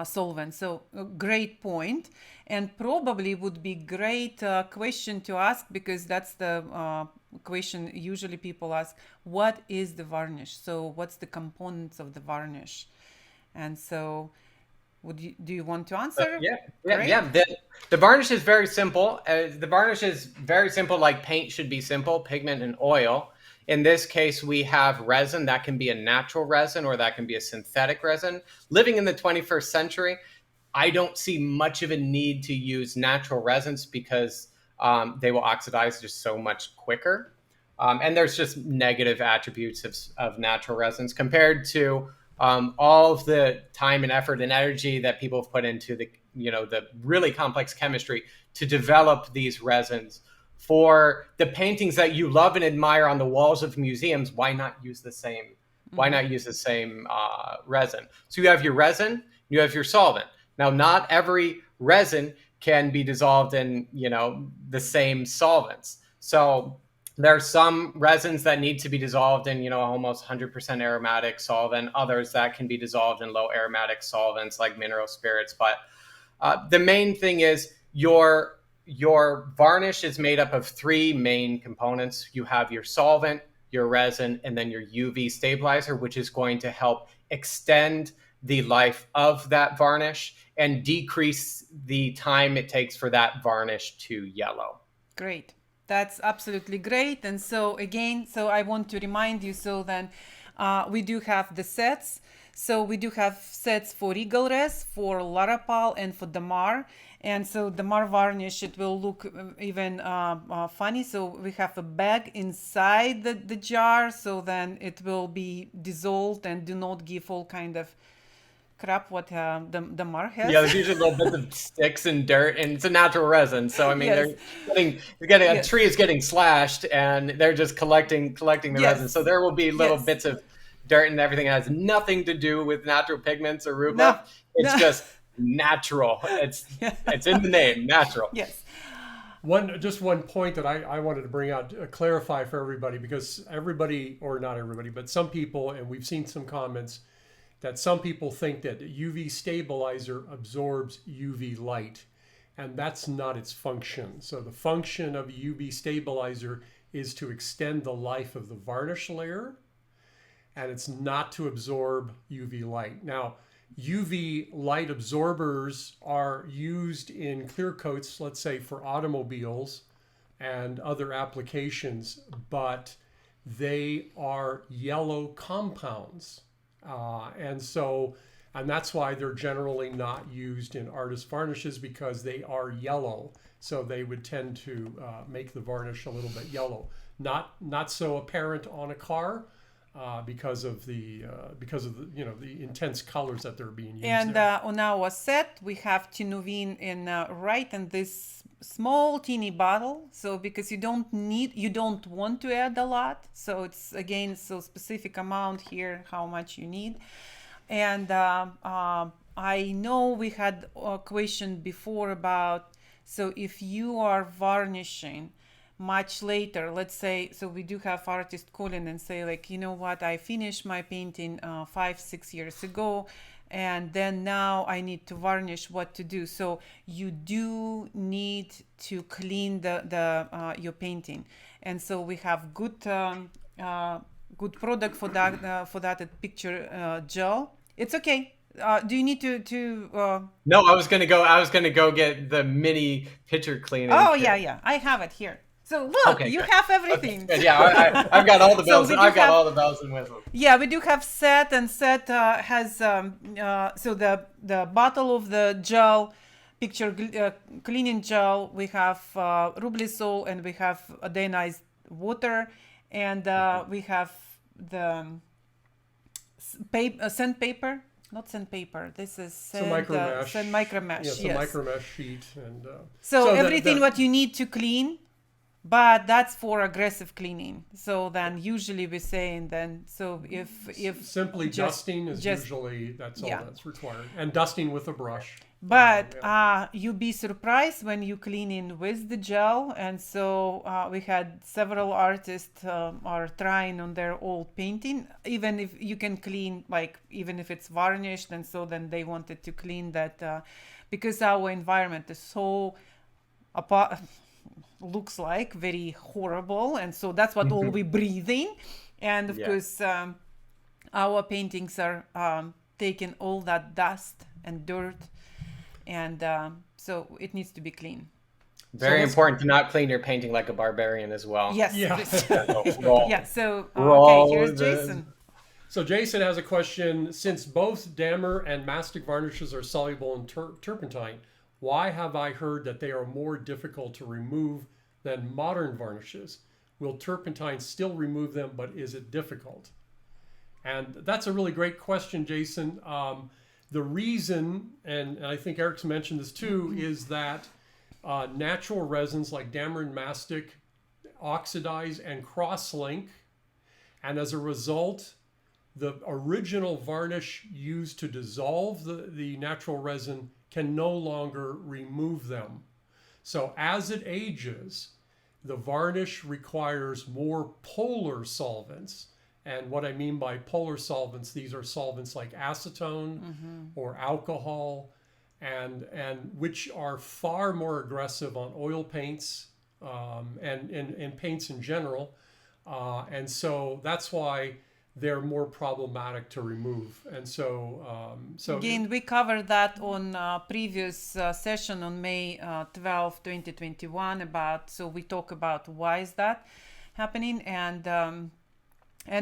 solvent. So great point, and probably would be great question to ask, because that's the question usually people ask: what is the varnish? So what's the components of the varnish? And so do you want to answer? Yeah. The varnish is very simple. The varnish is very simple, like paint should be simple, pigment and oil. In this case, we have resin. That can be a natural resin or that can be a synthetic resin. Living in the 21st century, I don't see much of a need to use natural resins because they will oxidize just so much quicker. And there's just negative attributes of natural resins compared to all of the time and effort and energy that people have put into the really complex chemistry to develop these resins for the paintings that you love and admire on the walls of museums. Why not use the same? Why not use the same resin? So you have your resin, you have your solvent. Now, not every resin can be dissolved in the same solvents. So there are some resins that need to be dissolved in, almost 100% aromatic solvent. Others that can be dissolved in low aromatic solvents like mineral spirits. But the main thing is your varnish is made up of three main components. You have your solvent, your resin, and then your UV stabilizer, which is going to help extend the life of that varnish and decrease the time it takes for that varnish to yellow. Great. That's absolutely great. And so again, so I want to remind you, so then we do have the sets. So we do have sets for Regal Res, for Laropal, and for Damar. And so Damar varnish, it will look even funny. So we have a bag inside the jar, so then it will be dissolved and do not give all kind of crap what the Damar has. Yeah, there's usually little bits of sticks and dirt, and it's a natural resin. So I mean, Yes. they're getting Yes. a tree is getting slashed, and they're just collecting the Yes. resin. So there will be little Yes. bits of dirt and everything. It has nothing to do with natural pigments or rhubarb. It's No. just natural. It's in the name, natural. Yes. Just one point that I wanted to bring out, clarify for everybody, because everybody, or not everybody, but some people, and we've seen some comments, that some people think that UV stabilizer absorbs UV light, and that's not its function. So the function of a UV stabilizer is to extend the life of the varnish layer, and it's not to absorb UV light. Now, UV light absorbers are used in clear coats, let's say for automobiles and other applications, but they are yellow compounds. And so And that's why they're generally not used in artist varnishes, because they are yellow. So they would tend to make the varnish a little bit yellow. Not so apparent on a car because of the the intense colors that they're being used. And there. on our set, we have Tinovin right in this small teeny bottle. So because you don't want to add a lot. So it's again so specific amount here how much you need. And I know we had a question before about, so if you are varnishing much later, let's say, so we do have artists calling and say like, you know what, I finished my painting 5-6 years ago, and then now I need to varnish, what to do. So you do need to clean the your painting. And so we have good product for that picture gel. It's okay. Do you need to No, I was gonna go get the mini picture cleaning. Oh kit. yeah, I have it here. So look, Okay, you good. have everything. Okay, yeah, I've got all the bells. we do I've got have- all the bells and whistles. Yeah, we do have set, and set has so the bottle of the gel, picture cleaning gel. We have Rublisol, and we have deionized water, and we have the sandpaper. Not sandpaper. This is It's a micro mesh. micro mesh. Yeah, it's yes. a micro mesh sheet, and So that- everything what you need to clean, but that's for aggressive cleaning. So then usually we're saying then, so if simply just- dusting is just- usually that's all yeah. that's required, and dusting with a brush. But Yeah. you'll be surprised when you clean in with the gel. And so we had several artists are trying on their old painting, even if you can clean, like even if it's varnished. And so then they wanted to clean that because our environment is so looks like very horrible. And so that's what all we breathing. And of Yeah. course, our paintings are taking all that dust and dirt. And so it needs to be clean. Very let's- important to not clean your painting like a barbarian as well. Yes. Yeah. Roll. Yeah. So Roll okay, here's the- Jason. So Jason has a question. Since both dammer and mastic varnishes are soluble in turpentine, why have I heard that they are more difficult to remove than modern varnishes? Will turpentine still remove them, but is it difficult? And that's a really great question, Jason. The reason, and I think Eric's mentioned this too, is that natural resins like dammer and mastic oxidize and cross-link, and as a result, the original varnish used to dissolve the natural resin can no longer remove them. So as it ages, the varnish requires more polar solvents. And what I mean by polar solvents, these are solvents like acetone or alcohol, and which are far more aggressive on oil paints and paints in general. And so that's why they're more problematic to remove. And so, Again, we covered that on previous session on May 12, 2021 about, so we talk about why is that happening. And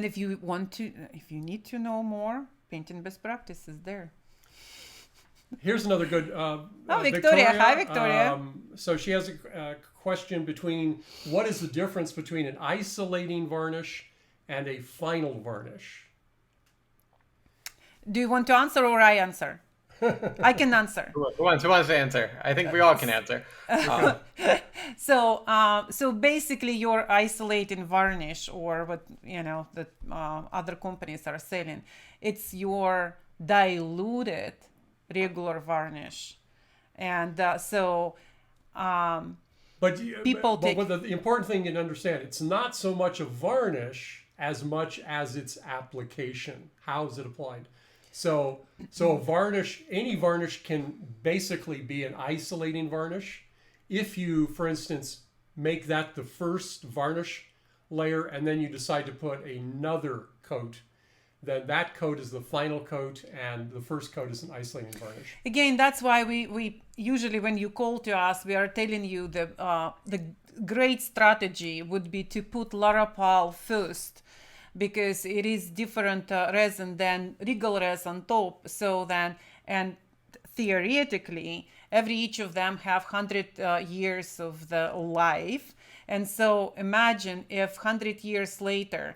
if you need to know more, painting best practice is there. here's another good. Victoria. Hi, Victoria. So she has a question between what is the difference between an isolating varnish and a final varnish? Do you want to answer or I answer? I can answer. Who wants to answer? I think we all can answer. So basically your isolating varnish, or what the other companies are selling, it's your diluted regular varnish. And But People take- but the important thing to understand, it's not so much a varnish as much as its application. How is it applied? So a varnish, any varnish can basically be an isolating varnish. If you, for instance, make that the first varnish layer and then you decide to put another coat, then that coat is the final coat and the first coat is an isolating varnish. again, that's why we usually, when you call to us, we are telling you the great strategy would be to put Larapal first, because it is different resin than Regal resin on top. So then, and theoretically, each of them have 100 years of the life. And so imagine if 100 years later,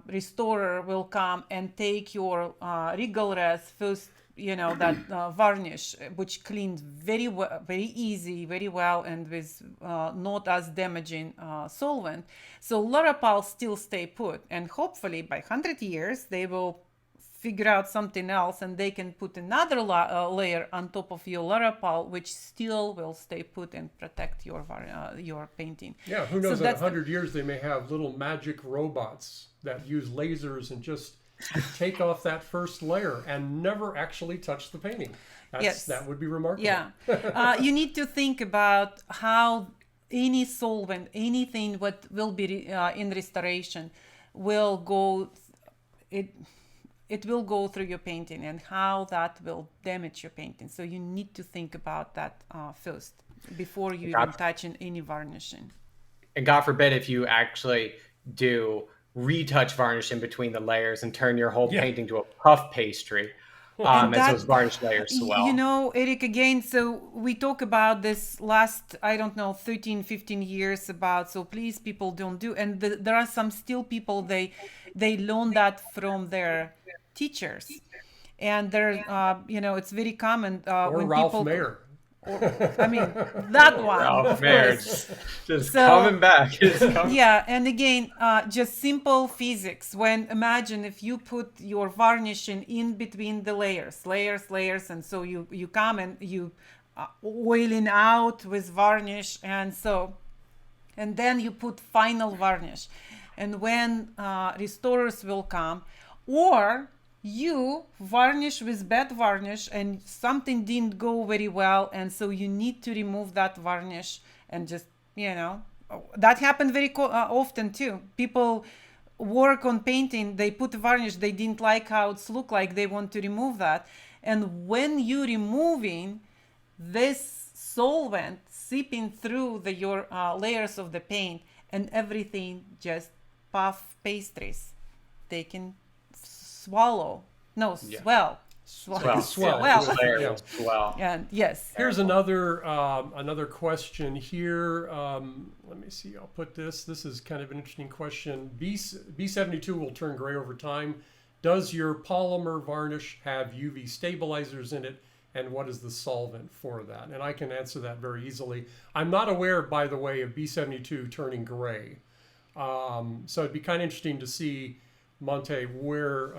restorer will come and take your Regal res first, that varnish, which cleans very well, very easy, very well, and with not as damaging solvent. So Lorapal still stay put, and hopefully by 100 years they will figure out something else, and they can put another layer on top of your Lorapal, which still will stay put and protect your painting. Yeah, who knows? So in 100 years, they may have little magic robots that use lasers and just take off that first layer and never actually touch the painting. Yes, that would be remarkable. Yeah, you need to think about how any solvent, anything what will be in restoration, will go. It will go through your painting, and how that will damage your painting. So you need to think about that first before you even touch any varnishing. And God forbid if you actually do retouch varnish in between the layers and turn your whole painting to a puff pastry, as those varnish layers swell. Eric, again, so we talk about this last, 13, 15 years about, so please, people don't do, and there are some still people, they learn that from their teachers, and they're it's very common or when Ralph people Mayer. That one, Ralph Mayer just coming back. Yeah, and again, just simple physics. Imagine if you put your varnishing in between the layers, and so you come and you oiling out with varnish, and then you put final varnish, and when restorers will come, or you varnish with bad varnish and something didn't go very well, and so you need to remove that varnish, and just that happened very often too. People work on painting, they put varnish, they didn't like how it's look like, they want to remove that, and when you removing this solvent seeping through your layers of the paint, and everything just puff pastries, they can swell. And yes. Here's another question here. Let me see. I'll put this. This is kind of an interesting question. B72 will turn gray over time. Does your polymer varnish have UV stabilizers in it? And what is the solvent for that? And I can answer that very easily. I'm not aware, by the way, of B72 turning gray. So it'd be kind of interesting to see, Monte, where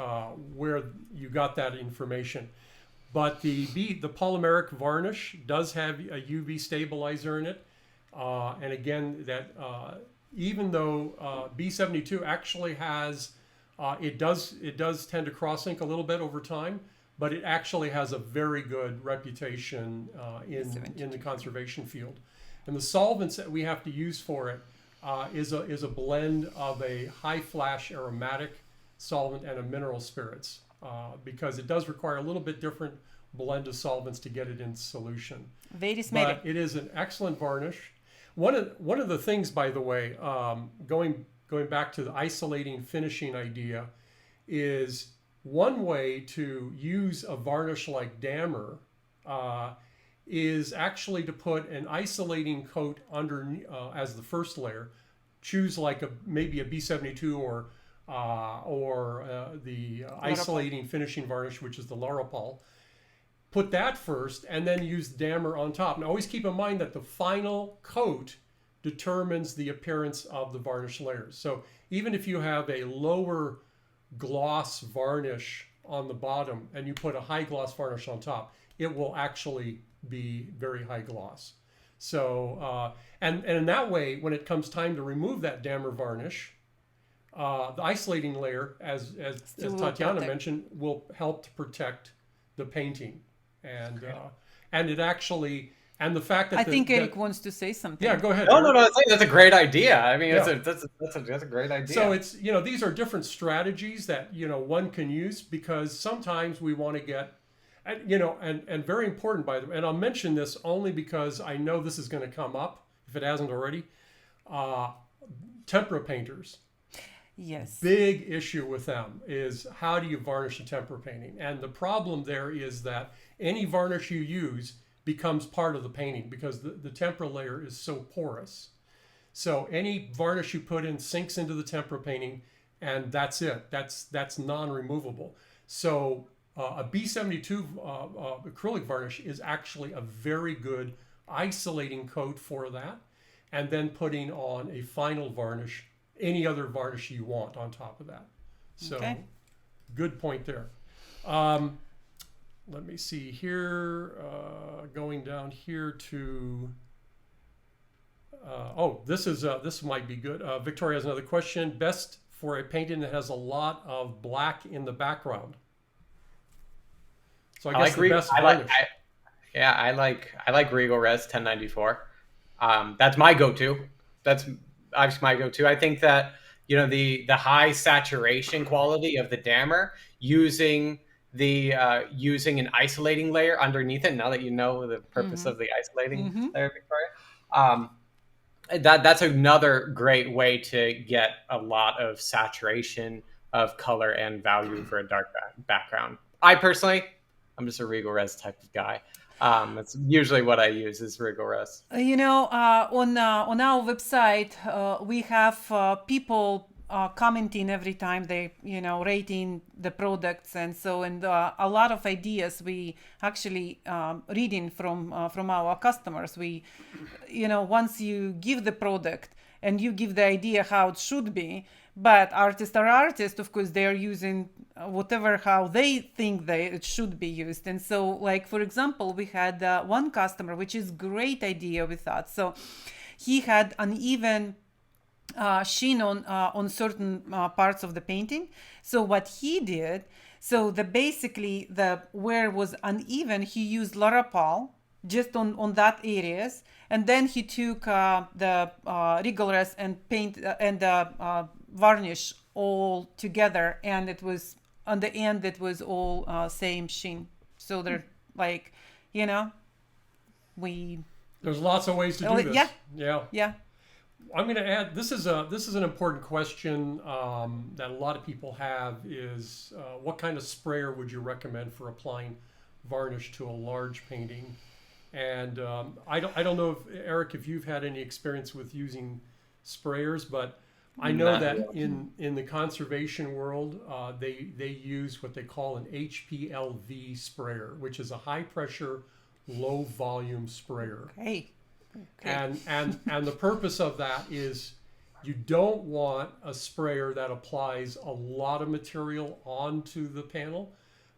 you got that information. But the polymeric varnish does have a UV stabilizer in it, and again, that even though B72 actually has, it does tend to cross ink a little bit over time, but it actually has a very good reputation in the conservation field. And the solvents that we have to use for it is a blend of a high flash aromatic solvent and a mineral spirits, because it does require a little bit different blend of solvents to get it in solution. Very smelly. But it is an excellent varnish. One of the things, by the way, going back to the isolating finishing idea, is one way to use a varnish like Dammer is actually to put an isolating coat under as the first layer. Choose maybe a B72 or the isolating finishing varnish, which is the Lorapal. Put that first, and then use Dammer on top. Now, always keep in mind that the final coat determines the appearance of the varnish layers. So even if you have a lower gloss varnish on the bottom and you put a high gloss varnish on top, it will actually be very high gloss. So and in that way, when it comes time to remove that Dammer varnish, the isolating layer, as Tatiana mentioned, will help to protect the painting, and it actually, and the fact that I think Eric wants to say something. Yeah, go ahead. No, I think that's a great idea. I mean, that's a great idea. So it's these are different strategies that one can use, because sometimes we want to get, and very important, by the way, and I'll mention this only because I know this is going to come up if it hasn't already. Tempera painters. Yes. Big issue with them is how do you varnish a tempera painting? And the problem there is that any varnish you use becomes part of the painting because the tempera layer is so porous. So any varnish you put in sinks into the tempera painting, and that's it. That's non-removable. So a B72 acrylic varnish is actually a very good isolating coat for that, and then putting on a final varnish, any other varnish you want on top of that. So Okay. good point there. Let me see here, going down here to, this might be good. Victoria has another question. Best for a painting that has a lot of black in the background. So I guess the best varnish. I like Regal Res 1094. That's my go-to. That's my go-to. I think that, you know, the high saturation quality of the dammer using an isolating layer underneath it. Now that you know the purpose of the isolating layer, Victoria, that's another great way to get a lot of saturation of color and value for a dark background. I personally, I'm just a Regal Res type of guy. That's usually what I use is Regal Res. You know, on our website, we have people commenting every time they, you know, rating the products, and so, and a lot of ideas we actually reading from our customers. We, you know, once you give the product and you give the idea how it should be, but artists are artists, of course, they are using whatever how they think it should be used. And so, like, for example, we had one customer, which is great idea we thought. So he had uneven sheen on certain parts of the painting. So what he did, so basically where was uneven, he used Larapal just on that areas, and then he took the Regal Res and paint and varnish all together, and it was on the end it was all same sheen. So they're like, you know, there's lots of ways to do this. Yeah. I'm going to add, this is an important question that a lot of people have is what kind of sprayer would you recommend for applying varnish to a large painting? And I don't know if Eric, if you've had any experience with using sprayers, but I know that in the conservation world, they use what they call an HPLV sprayer, which is a high pressure, low volume sprayer. Okay. And the purpose of that is you don't want a sprayer that applies a lot of material onto the panel,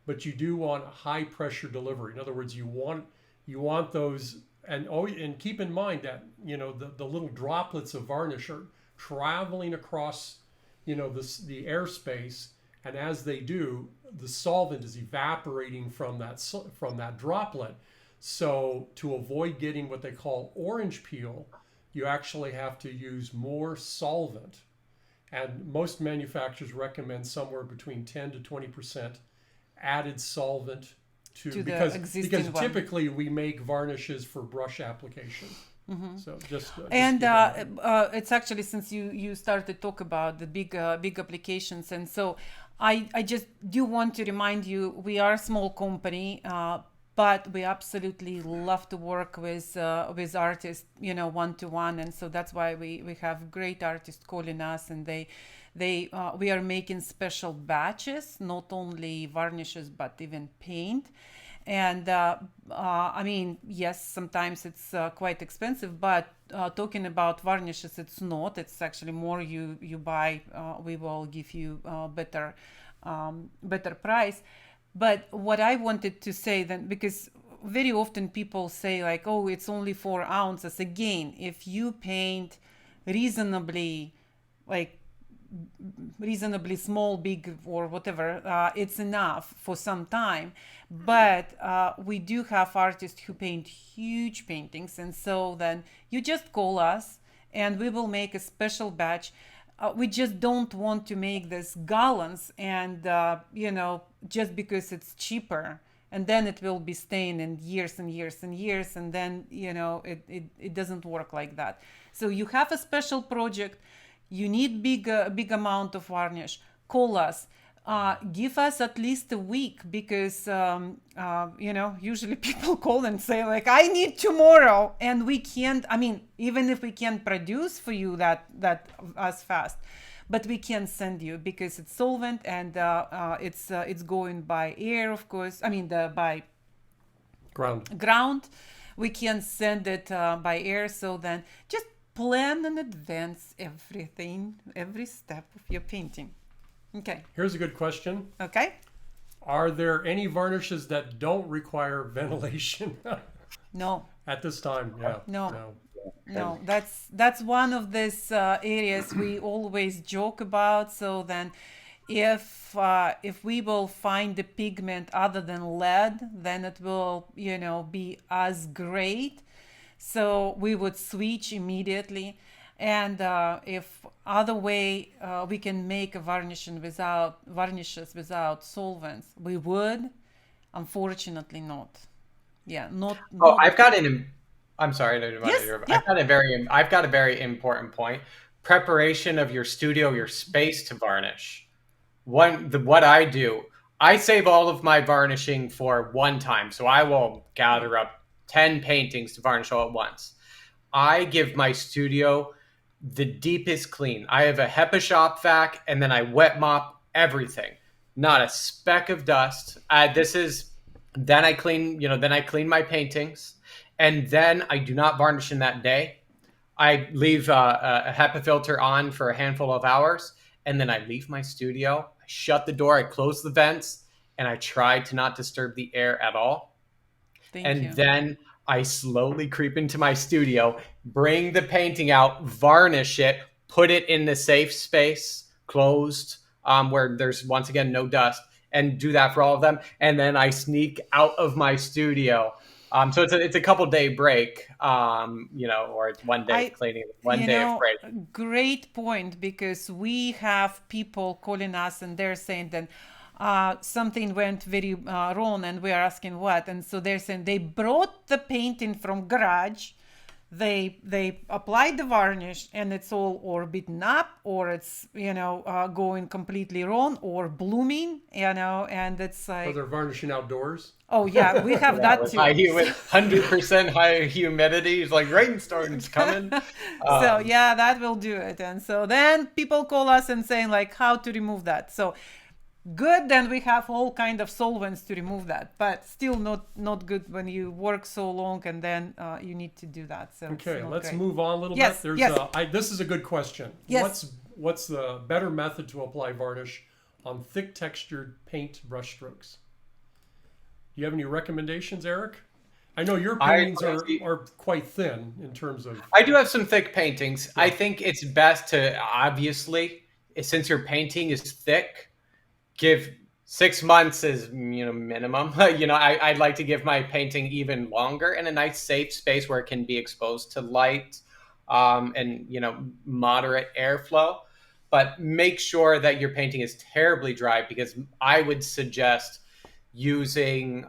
but you do want a high pressure delivery. In other words, you want those, and keep in mind that, you know, the little droplets of varnish are traveling across, you know, the airspace, and as they do, the solvent is evaporating from that droplet. So to avoid getting what they call orange peel, you actually have to use more solvent. And most manufacturers recommend somewhere between 10 to 20% added solvent because typically we make varnishes for brush application. So just it's actually, since you started to talk about the big applications, and so I just do want to remind you, we are a small company, but we absolutely love to work with artists, you know, one-to-one, and so that's why we have great artists calling us, and we are making special batches, not only varnishes but even paint. And I mean, yes, sometimes it's quite expensive, but talking about varnishes, it's not. It's actually more you buy. We will give you better price. But what I wanted to say then, because very often people say like, oh, it's only 4 ounces. Again, if you paint reasonably small, big, or whatever, it's enough for some time. But we do have artists who paint huge paintings, and so then you just call us and we will make a special batch. We just don't want to make this gallons and you know, just because it's cheaper, and then it will be staying in years and years and years, and then, you know, it doesn't work like that. So you have a special project, you need big amount of varnish, call us. Give us at least a week, because usually people call and say like, I need tomorrow, and we can't. I mean, even if we can produce for you that as fast, but we can send you, because it's solvent, and it's going by air, of course. I mean, by ground. We can send it by air. So then just plan in advance everything, every step of your painting. Okay. Here's a good question. Okay. Are there any varnishes that don't require ventilation? No. At this time, yeah. No. That's one of these areas we always joke about. So then, if we will find the pigment other than lead, then it will be as great. So we would switch immediately. And if other way we can make a varnishes without solvents, we would. Unfortunately, not. Yeah, not. Oh, I've got an. I'm sorry, Yes, yeah. I've got a very important point. Preparation of your studio, your space to varnish. What I do, I save all of my varnishing for one time. So I will gather up 10 paintings to varnish all at once. I give my studio the deepest clean. I have a HEPA shop vac, and then I wet mop everything. Not a speck of dust. Then I clean, then I clean my paintings, and then I do not varnish in that day. I leave a HEPA filter on for a handful of hours, and then I leave my studio. I shut the door, I close the vents, and I try to not disturb the air at all. Thank you. Then I slowly creep into my studio, bring the painting out, varnish it, put it in the safe space, closed, where there's once again no dust, and do that for all of them. And then I sneak out of my studio. So it's a couple day break, or it's one day cleaning, one day of break. Great point, because we have people calling us and they're saying that something went very wrong, and we are asking what. And so they're saying they brought the painting from garage, they applied the varnish, and it's all or beaten up, or it's going completely wrong, or blooming, and it's like, Or they're varnishing outdoors. Oh yeah, we have that too. 100% high humidity. It's like rainstorms coming. So yeah, that will do it. And so then people call us and saying like how to remove that. So good, then we have all kind of solvents to remove that, but still not good when you work so long and then you need to do that. So okay, let's great. move on a little Yes, bit. yes. This is a good question. Yes. What's the better method to apply varnish on thick textured paint brush strokes? Do you have any recommendations, Eric? I know your paintings are quite thin in terms of... I do have some thick paintings. Yeah. I think it's best to, obviously, since your painting is thick, give 6 months as minimum. I'd like to give my painting even longer in a nice safe space where it can be exposed to light and moderate airflow. But make sure that your painting is terribly dry, because I would suggest using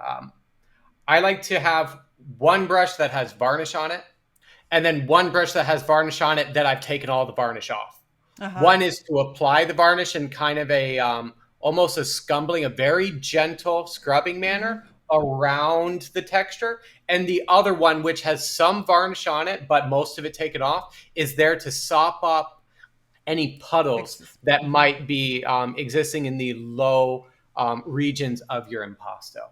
I like to have one brush that has varnish on it, and then one brush that has varnish on it that I've taken all the varnish off. One is to apply the varnish in kind of a almost a scumbling, a very gentle scrubbing manner around the texture. And the other one, which has some varnish on it, but most of it taken off, is there to sop up any puddles that might be existing in the low regions of your impasto.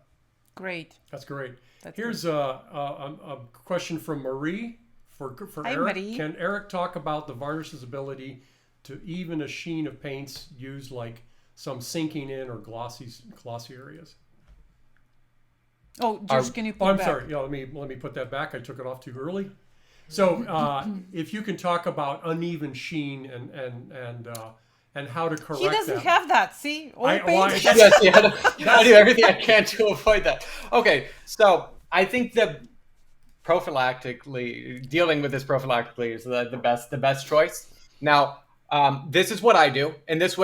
Great. That's great. Here's a question from Marie for Hi, Eric. Marie. Can Eric talk about the varnish's ability to even a sheen of paints used, like some sinking in or glossy areas? Oh, Josh, can you put I'm back? sorry. Yeah, let me put that back. I took it off too early. So if you can talk about uneven sheen and how to correct that. He doesn't have that. See, I do everything I can to avoid that. Okay, so I think that dealing with this prophylactically is the best choice. Now, this is what I do, and this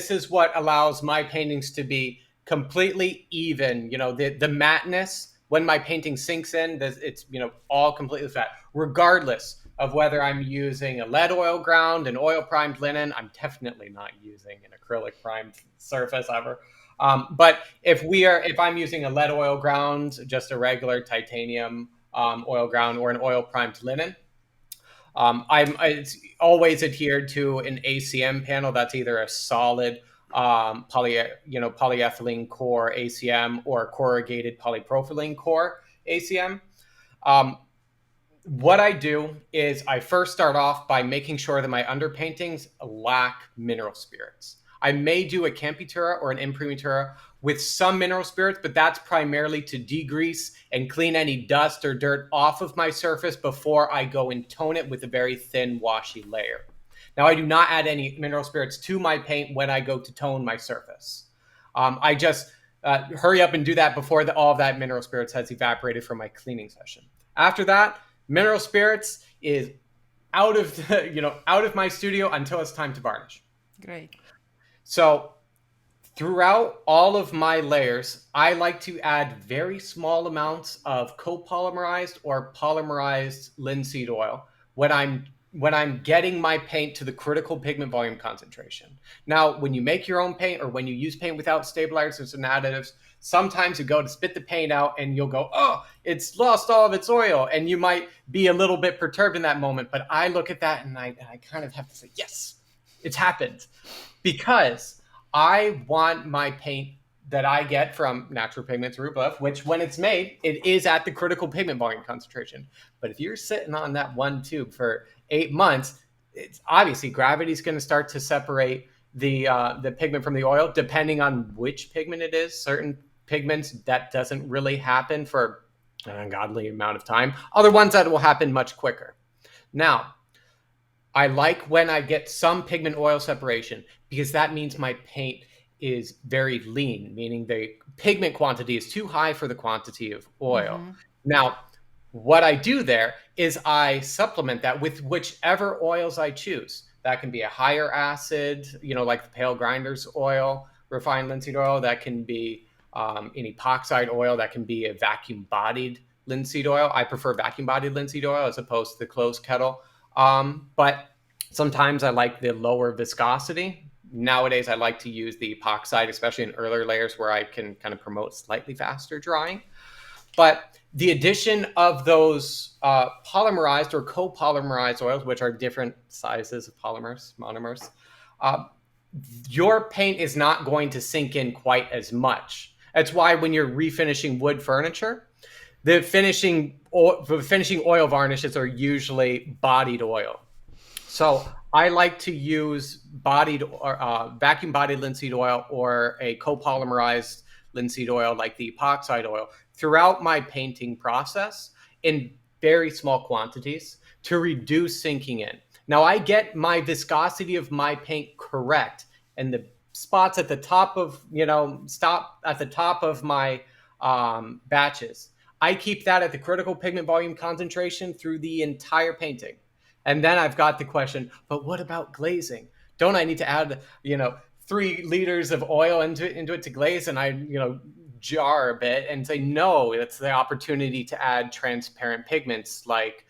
is what allows my paintings to be completely even. The mattness, when my painting sinks in, it's all completely flat. Regardless, of whether I'm using a lead oil ground, an oil primed linen. I'm definitely not using an acrylic primed surface ever. But if I'm using a lead oil ground, just a regular titanium oil ground, or an oil primed linen, it's always adhered to an ACM panel. That's either a solid polyethylene core ACM or corrugated polypropylene core ACM. What I do is I first start off by making sure that my underpaintings lack mineral spirits. I may do a Campitura or an Imprimatura with some mineral spirits, but that's primarily to degrease and clean any dust or dirt off of my surface before I go and tone it with a very thin washy layer. Now, I do not add any mineral spirits to my paint when I go to tone my surface. I just hurry up and do that before all of that mineral spirits has evaporated from my cleaning session. After that, mineral spirits is out of my studio until it's time to varnish. Great. So throughout all of my layers, I like to add very small amounts of copolymerized or polymerized linseed oil when I'm getting my paint to the critical pigment volume concentration. Now, when you make your own paint or when you use paint without stabilizers and additives, sometimes you go to spit the paint out and you'll go, oh, it's lost all of its oil. And you might be a little bit perturbed in that moment. But I look at that and I kind of have to say, yes, it's happened. Because I want my paint that I get from Natural Pigments Rublev, which when it's made, it is at the critical pigment volume concentration. But if you're sitting on that one tube for 8 months, it's obviously gravity's going to start to separate the pigment from the oil, depending on which pigment it is. Certain pigments, that doesn't really happen for an ungodly amount of time. Other ones that will happen much quicker. Now, I like when I get some pigment oil separation because that means my paint is very lean, meaning the pigment quantity is too high for the quantity of oil. Mm-hmm. Now, what I do there is I supplement that with whichever oils I choose. That can be a higher acid, like the Pale Grinders oil, refined linseed oil. That can be an epoxide oil. That can be a vacuum-bodied linseed oil. I prefer vacuum-bodied linseed oil as opposed to the closed kettle. But sometimes I like the lower viscosity. Nowadays, I like to use the epoxide, especially in earlier layers where I can kind of promote slightly faster drying. But the addition of those polymerized or copolymerized oils, which are different sizes of polymers, monomers, your paint is not going to sink in quite as much. That's why when you're refinishing wood furniture, the finishing oil varnishes are usually bodied oil. So I like to use bodied or vacuum bodied linseed oil or a copolymerized linseed oil like the epoxide oil throughout my painting process in very small quantities to reduce sinking in. Now I get my viscosity of my paint correct, and the spots at the top of, stop at the top of my batches, I keep that at the critical pigment volume concentration through the entire painting. And then I've got the question, but what about glazing? Don't I need to add, 3 liters of oil into it to glaze? And I, jar a bit and say, no, it's the opportunity to add transparent pigments like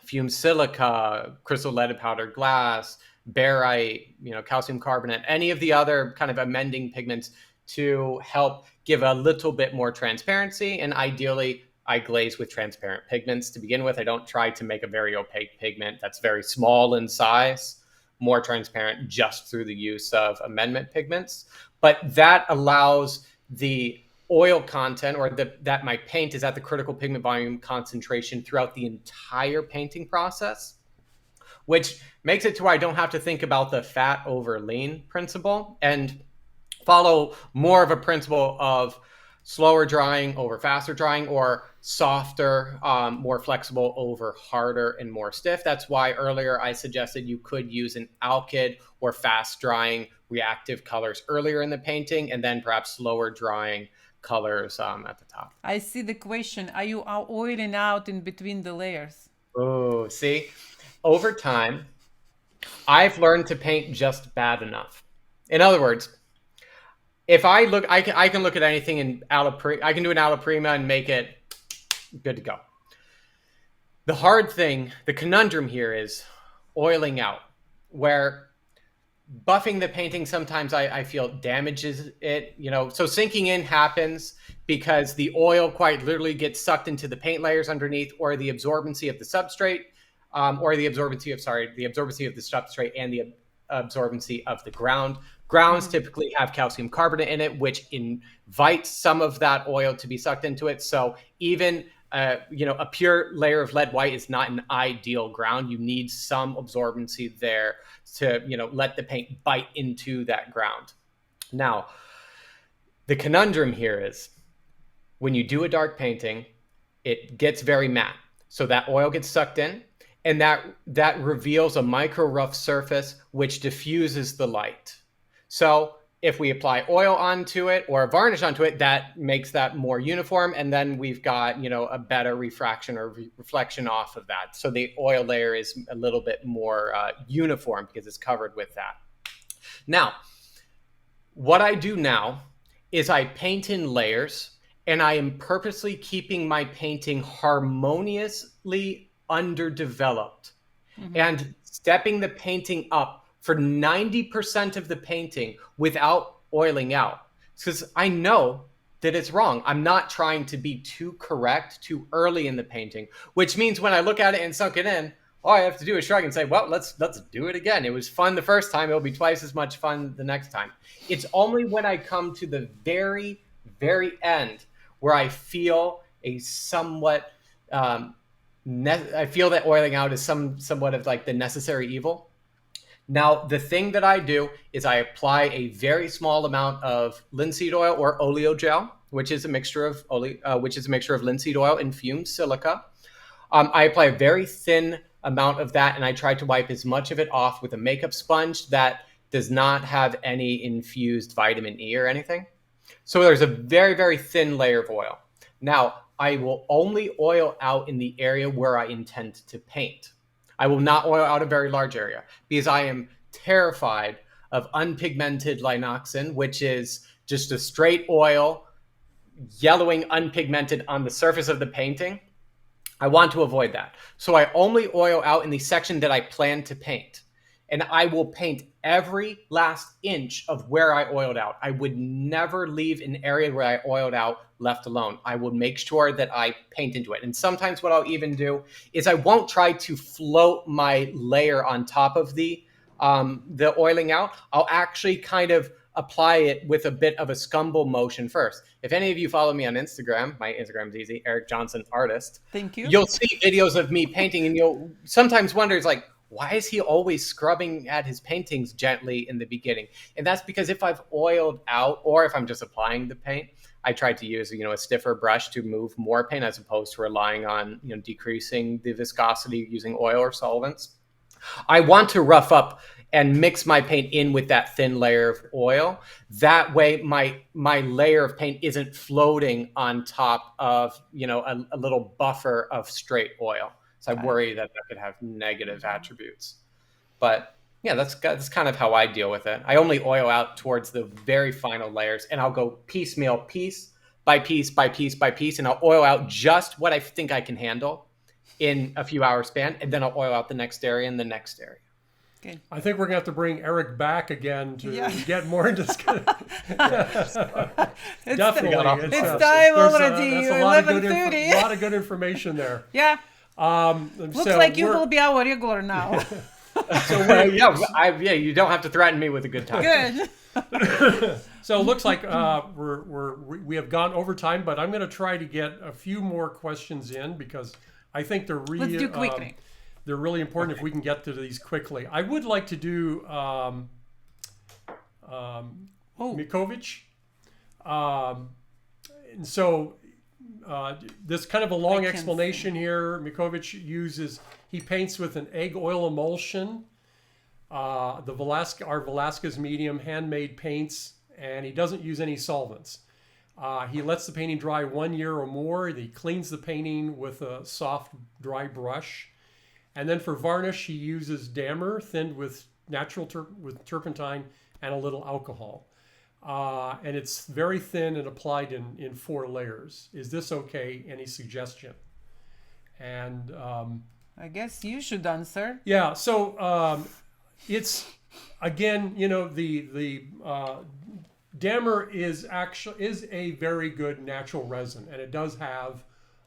fumed silica, crystal leaded powdered glass, barite, calcium carbonate, any of the other kind of amending pigments to help give a little bit more transparency. And ideally, I glaze with transparent pigments to begin with. I don't try to make a very opaque pigment that's very small in size, more transparent just through the use of amendment pigments. But that allows the oil content, or that my paint is at the critical pigment volume concentration throughout the entire painting process, which makes it to where I don't have to think about the fat over lean principle and follow more of a principle of slower drying over faster drying, or softer, more flexible over harder and more stiff. That's why earlier I suggested you could use an alkyd or fast drying reactive colors earlier in the painting, and then perhaps slower drying colors at the top. I see the question. Are you oiling out in between the layers? Oh, see, over time, I've learned to paint just bad enough. In other words, if I look, I can look at anything in I can do an alla prima and make it good to go. The hard thing, the conundrum here is oiling out, where buffing the painting sometimes I feel damages it, so sinking in happens because the oil quite literally gets sucked into the paint layers underneath, or the absorbency of the substrate, or the absorbency of the substrate and the absorbency of the ground. Grounds typically have calcium carbonate in it, which invites some of that oil to be sucked into it. So even a pure layer of lead white is not an ideal ground. You need some absorbency there to, let the paint bite into that ground. Now, the conundrum here is when you do a dark painting, it gets very matte. So that oil gets sucked in, and that reveals a micro rough surface, which diffuses the light. So if we apply oil onto it or a varnish onto it, that makes that more uniform. And then we've got, a better refraction or reflection off of that. So the oil layer is a little bit more uniform because it's covered with that. Now, what I do now is I paint in layers, and I am purposely keeping my painting harmoniously underdeveloped and stepping the painting up for 90% of the painting without oiling out, because I know that it's wrong. I'm not trying to be too correct too early in the painting, which means when I look at it and sunk it in, all I have to do is shrug and say, well, let's do it again. It was fun the first time. It'll be twice as much fun the next time. It's only when I come to the very, very end where I feel a somewhat, I feel that oiling out is somewhat of like the necessary evil. Now, the thing that I do is I apply a very small amount of linseed oil or oleogel, which is a mixture of linseed oil and fumed silica. I apply a very thin amount of that, and I try to wipe as much of it off with a makeup sponge that does not have any infused vitamin E or anything. So there's a very, very thin layer of oil. Now, I will only oil out in the area where I intend to paint. I will not oil out a very large area because I am terrified of unpigmented linoxin, which is just a straight oil, yellowing unpigmented on the surface of the painting. I want to avoid that. So I only oil out in the section that I plan to paint. And I will paint every last inch of where I oiled out. I would never leave an area where I oiled out left alone. I will make sure that I paint into it. And sometimes what I'll even do is I won't try to float my layer on top of the oiling out. I'll actually kind of apply it with a bit of a scumble motion first. If any of you follow me on Instagram, my Instagram is easy, Eric Johnson Artist. Thank you. You'll see videos of me painting, and you'll sometimes wonder, it's like, why is he always scrubbing at his paintings gently in the beginning? And that's because if I've oiled out, or if I'm just applying the paint, I try to use, a stiffer brush to move more paint as opposed to relying on, decreasing the viscosity using oil or solvents. I want to rough up and mix my paint in with that thin layer of oil. That way my layer of paint isn't floating on top of, a little buffer of straight oil. So I worry that could have negative attributes. But yeah, that's kind of how I deal with it. I only oil out towards the very final layers, and I'll go piecemeal, piece by piece by piece by piece, and I'll oil out just what I think I can handle in a few hours span, and then I'll oil out the next area and the next area. Okay. I think we're going to have to bring Eric back again to get more into this. Definitely. It's time already. That's 11:30. A lot of good information there. Yeah. Looks like you will be our regular now. So you don't have to threaten me with a good time. Good. So it looks like we have gone over time, but I'm going to try to get a few more questions in because I think they're really Let's do quickly. They're really important if we can get to these quickly. I would like to do Mikovic. And so this kind of a long explanation here. Mikovic he paints with an egg oil emulsion, our Velasquez medium handmade paints, and he doesn't use any solvents. He lets the painting dry 1 year or more. He cleans the painting with a soft, dry brush. And then for varnish, he uses dammer thinned with with turpentine and a little alcohol. And it's very thin and applied in 4 layers. Is this okay? Any suggestion? And I guess you should answer. yeah, so it's again, the Dammer is a very good natural resin, and it does have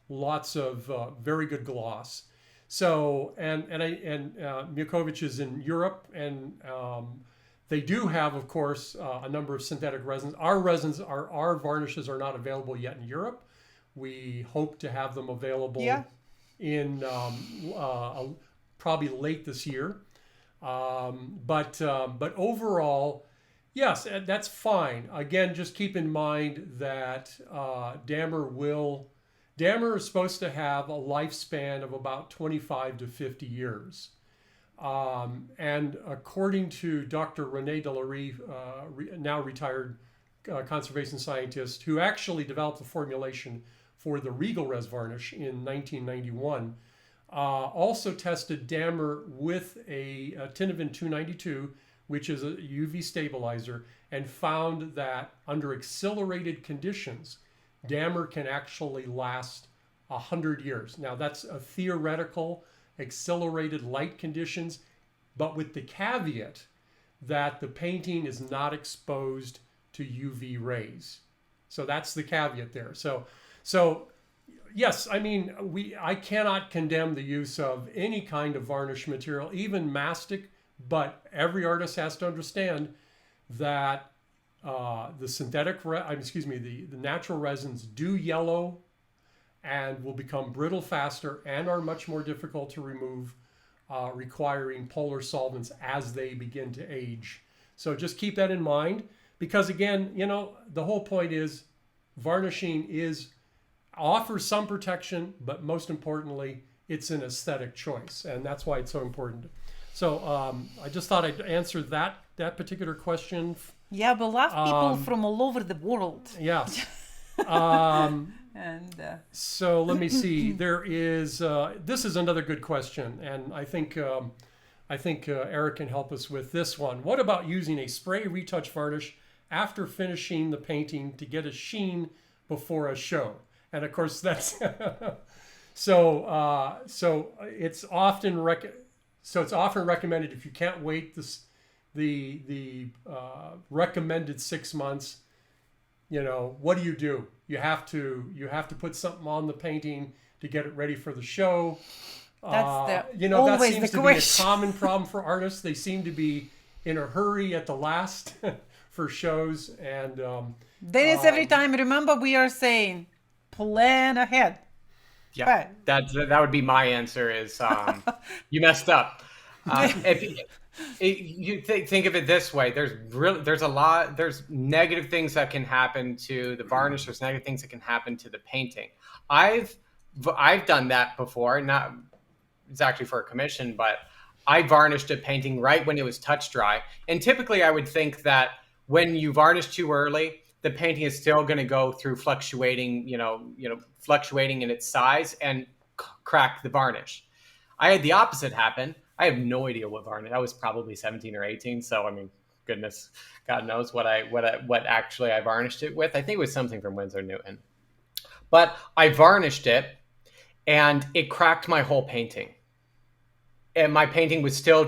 lots of very good gloss. So and Mukovic is in Europe, and they do have, of course, a number of synthetic resins. Our varnishes are not available yet in Europe. We hope to have them available in probably late this year. But overall, yes, that's fine. Again, just keep in mind that Dammer is supposed to have a lifespan of about 25 to 50 years. And according to Dr. René Delarue, now retired conservation scientist, who actually developed the formulation for the Regal Varnish in 1991, also tested Dammer with a Tinevin 292, which is a UV stabilizer, and found that under accelerated conditions, Dammer can actually last 100 years. Now, that's a theoretical accelerated light conditions, but with the caveat that the painting is not exposed to UV rays. So that's the caveat there. So yes, I mean, I cannot condemn the use of any kind of varnish material, even mastic, but every artist has to understand that the natural resins do yellow and will become brittle faster and are much more difficult to remove, requiring polar solvents as they begin to age. So just keep that in mind, because again, the whole point is varnishing offers some protection, but most importantly, it's an aesthetic choice, and that's why it's so important. So I just thought I'd answer that particular question. Yeah, we love people from all over the world. Yes. And so let me see. There is this is another good question, and I think Eric can help us with this one. What about using a spray retouch varnish after finishing the painting to get a sheen before a show? And of course, that's so it's often recommended, if you can't wait the recommended 6 months. What do? You have to put something on the painting to get it ready for the show. That's that always seems the to question. be a common problem for artists. They seem to be in a hurry at the last for shows, and Dennis, every time, remember, we are saying plan ahead. Yeah, that would be my answer. Is you messed up. Think of it this way: there's negative things that can happen to the varnish. There's negative things that can happen to the painting. I've done that before. Not it's actually for a commission, but I varnished a painting right when it was touch dry. And typically, I would think that when you varnish too early, the painting is still going to go through fluctuating in its size and crack the varnish. I had the opposite happen. I have no idea what varnish. I was probably 17 or 18, so I mean, goodness, God knows what actually I varnished it with. I think it was something from Winsor Newton, but I varnished it, and it cracked my whole painting. And my painting was still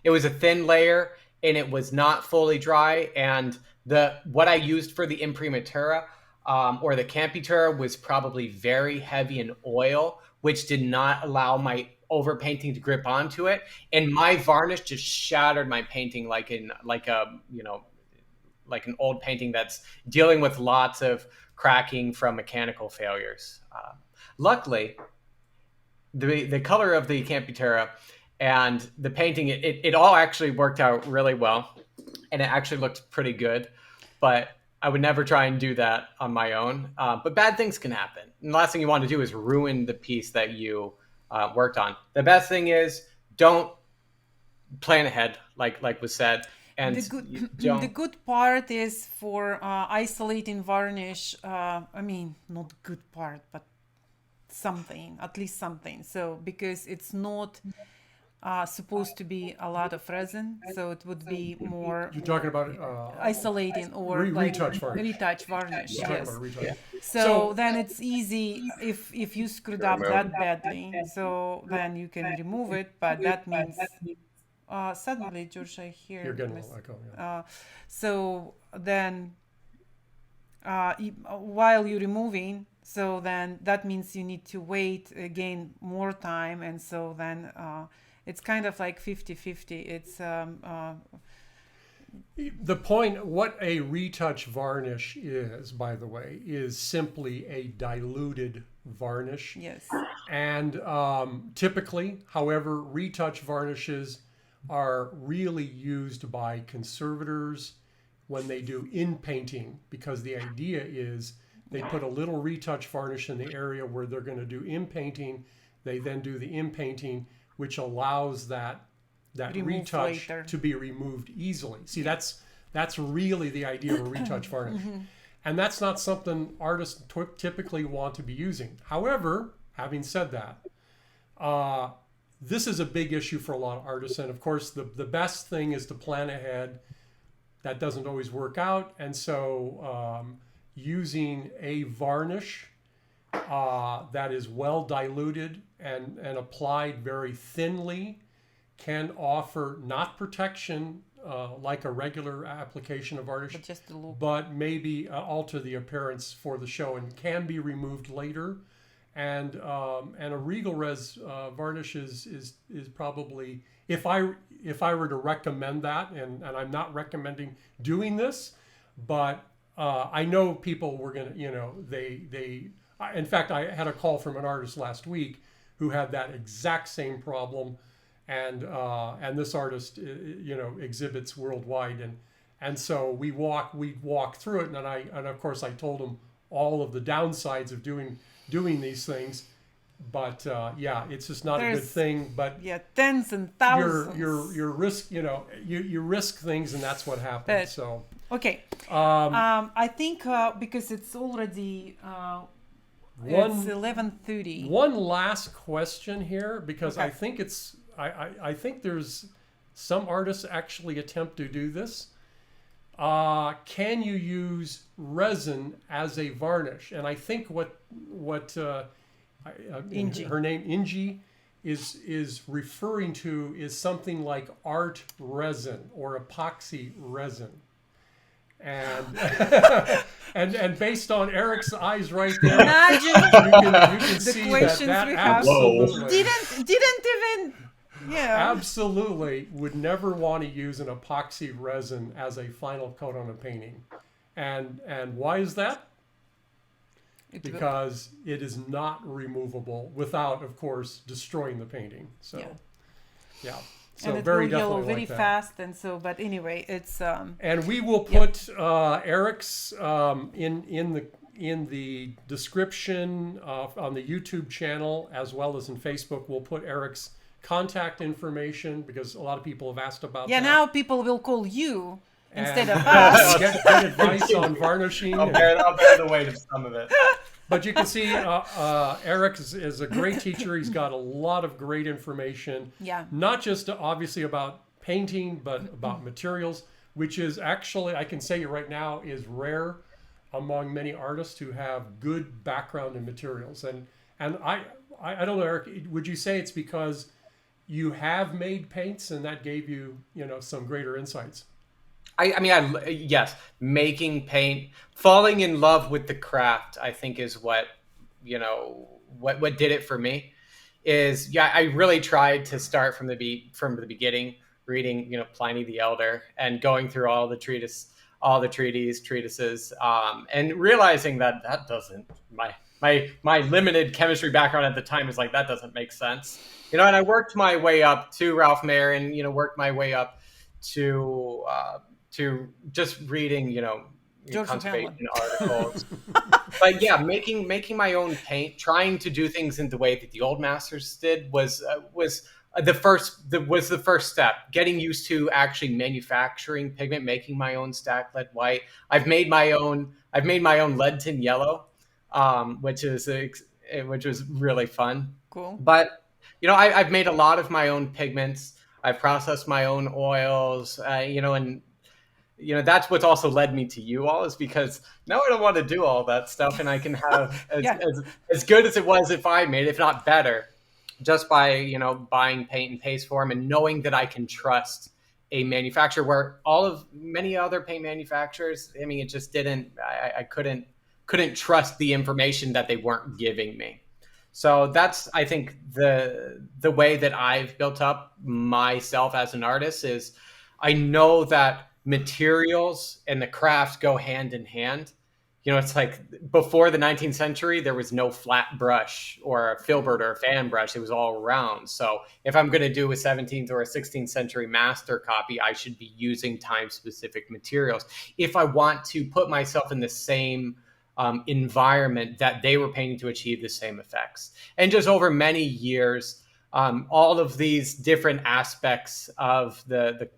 it was a thin layer, and it was not fully dry. And what I used for the imprimatura or the campitura was probably very heavy in oil, which did not allow my overpainting to grip onto it. And my varnish just shattered my painting like an old painting that's dealing with lots of cracking from mechanical failures. Luckily, the color of the campitura and the painting, it all actually worked out really well, and it actually looked pretty good. But I would never try and do that on my own. But bad things can happen. And the last thing you want to do is ruin the piece that you worked on. The best thing is don't plan ahead, like was said. And the good part is for isolating varnish. I mean, not good part, but at least something. So because it's not supposed to be a lot of resin, so it would be more You're talking about isolating or like retouch varnish. retouch varnish. You're talking Yes. about retouch. So then it's easy if you screwed up that badly. So then you can remove it, but that means suddenly, George, I hear. You're getting a little echo. Yeah. So then, while you're removing, so then that means you need to wait again more time, and so then it's kind of like 50-50. It's The point, what a retouch varnish is, by the way, is simply a diluted varnish. yes, And typically, however, retouch varnishes are really used by conservators when they do in painting, because the idea is they put a little retouch varnish in the area where they're going to do in painting. They then do the in painting, which allows that Remove retouch later. to be removed easily. See, that's really the idea of a retouch varnish. And that's not something artists typically want to be using. However, having said that, this is a big issue for a lot of artists. And of course, the best thing is to plan ahead. That doesn't always work out. And so using a varnish that is well diluted and applied very thinly can offer not protection like a regular application of varnish, but just a little. but maybe alter the appearance for the show and can be removed later. And a Regal Res varnish is probably, if I were to recommend that, and I'm not recommending doing this, but I know people were gonna, in fact, I had a call from an artist last week who had that exact same problem, and this artist exhibits worldwide, and so we walk through it, and of course I told him all of the downsides of doing these things, but yeah, it's just not a good thing. But yeah, tens and thousands. Your risk, you risk things, and that's what happens. But, so okay, I think because it's already it's 11:30. One last question here, because Okay. I think I think there's some artists actually attempt to do this. Can you use resin as a varnish? And I think what Ingi. her name Ingi is referring to is something like art resin or epoxy resin. And and based on Eric's eyes right there, Imagine you can the see questions that we have. absolutely Didn't even. Yeah. absolutely would never want to use an epoxy resin as a final coat on a painting. And why is that? Because it is not removable without, of course, destroying the painting. So yeah. So and it very will yellow definitely very like that. fast, and so. But anyway, it's. And we will put Eric's in the description on the YouTube channel, as well as in Facebook. We'll put Eric's contact information, because a lot of people have asked about Yeah, that. now people will call you instead And of us. get advice on varnishing. I'll bear the weight of some of it. But you can see Eric is a great teacher. He's got a lot of great information. Yeah. Not just obviously about painting, but about materials, which is actually, I can say right now, is rare among many artists who have good background in materials. And I don't know, Eric, would you say it's because you have made paints and that gave you, some greater insights? Yes, making paint, falling in love with the craft, I think is what did it for me. Is I really tried to start from the beginning, reading Pliny the Elder and going through all the treatises, and realizing that doesn't my limited chemistry background at the time is like, that doesn't make sense, and I worked my way up to Ralph Marin, worked my way up to just reading, conservation articles. But yeah, making my own paint, trying to do things in the way that the old masters did was the first step. Getting used to actually manufacturing pigment, making my own stack lead white. I've made my own lead tin yellow, which was really fun. Cool. But I've made a lot of my own pigments. I've processed my own oils, and that's what's also led me to you all, is because now I don't want to do all that stuff, and I can have Yeah. as good as it was if I made it, if not better, just by buying paint and paste form and knowing that I can trust a manufacturer, where many other paint manufacturers, I mean, it just didn't. I couldn't trust the information that they weren't giving me. So that's, I think, the way that I've built up myself as an artist is I know that materials and the craft go hand in hand. It's like before the 19th century, there was no flat brush or a filbert or a fan brush. It was all round. So if I'm going to do a 17th or a 16th century master copy, I should be using time-specific materials. If I want to put myself in the same environment that they were painting to achieve the same effects. And just over many years, all of these different aspects of the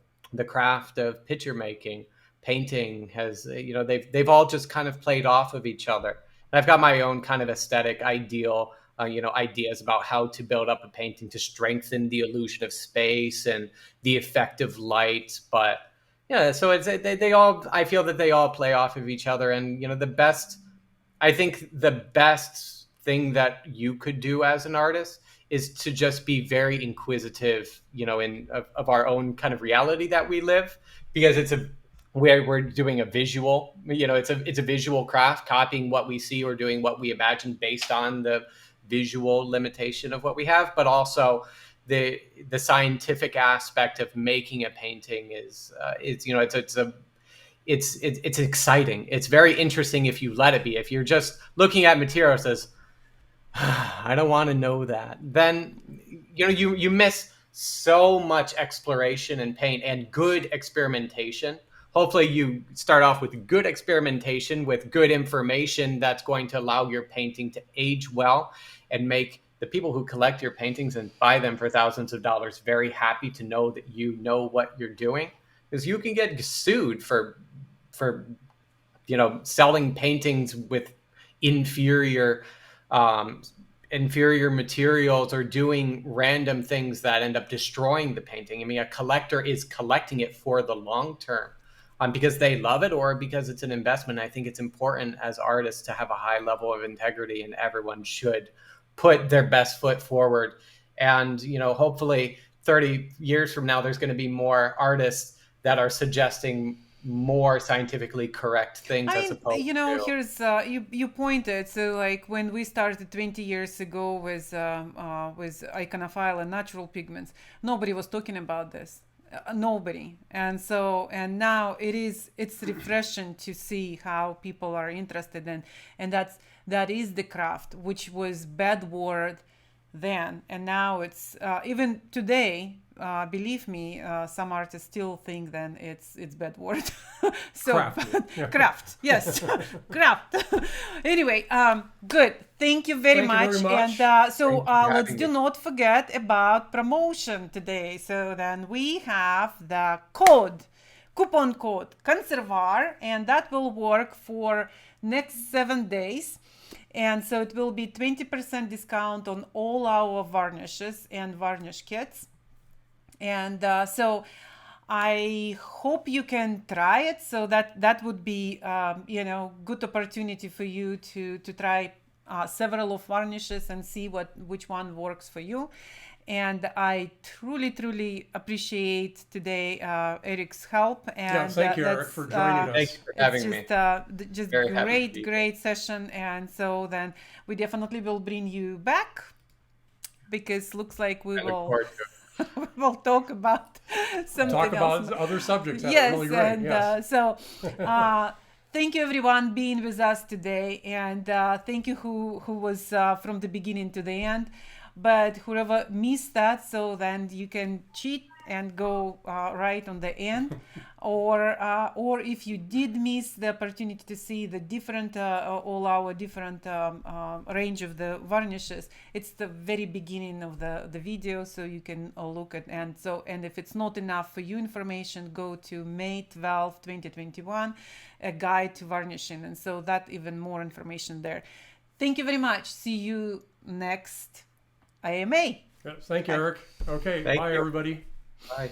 craft of picture making, painting has, they've all just kind of played off of each other. And I've got my own kind of aesthetic ideal, ideas about how to build up a painting to strengthen the illusion of space and the effect of light. But yeah, so they all, I feel that they all play off of each other. And, I think the best thing that you could do as an artist is to just be very inquisitive, of our own kind of reality that we live, because we're doing a visual, it's a visual craft, copying what we see or doing what we imagine based on the visual limitation of what we have, but also the scientific aspect of making a painting is it's exciting. It's very interesting if you let it be. If you're just looking at materials as I don't want to know that, then you miss so much exploration and paint and good experimentation. Hopefully you start off with good experimentation with good information that's going to allow your painting to age well and make the people who collect your paintings and buy them for thousands of dollars very happy to know that you know what you're doing, because you can get sued for selling paintings with inferior materials or doing random things that end up destroying the painting. I mean, a collector is collecting it for the long term, because they love it or because it's an investment. I think it's important as artists to have a high level of integrity, and everyone should put their best foot forward. And hopefully 30 years from now, there's going to be more artists that are suggesting more scientifically correct things as opposed to... Here's you pointed, so like when we started 20 years ago with iconophile and natural pigments, nobody was talking about this, nobody. And now it's refreshing to see how people are interested in, and that is the craft, which was bad word then, and now it's even today, believe me, some artists still think then it's bad word. So craft, yes. Craft. Anyway, good, thank you very much. And let's do not forget about promotion today. So then we have the coupon code conservar, and that will work for next 7 days. And so it will be 20% discount on all our varnishes and varnish kits. And so I hope you can try it. So that would be, good opportunity for you to try several of varnishes and see which one works for you. And I truly, truly appreciate today Eric's help. And thank you, Eric, for joining us. Thanks for having me. Just great session. And so then we definitely will bring you back, because looks like we will we'll talk about something else. Talk about other subjects. That's yes, really great. And thank you everyone being with us today, and thank you who was from the beginning to the end. But whoever missed that, so then you can cheat and go right on the end, or if you did miss the opportunity to see the different all our different range of the varnishes, it's the very beginning of the video, so you can look at. And if it's not enough for you information, go to May 12 2021, a guide to varnishing, and so that even more information there. Thank you very much. See you next AMA. Yes, thank you, Eric. Okay, Thank bye, you. everybody. Bye.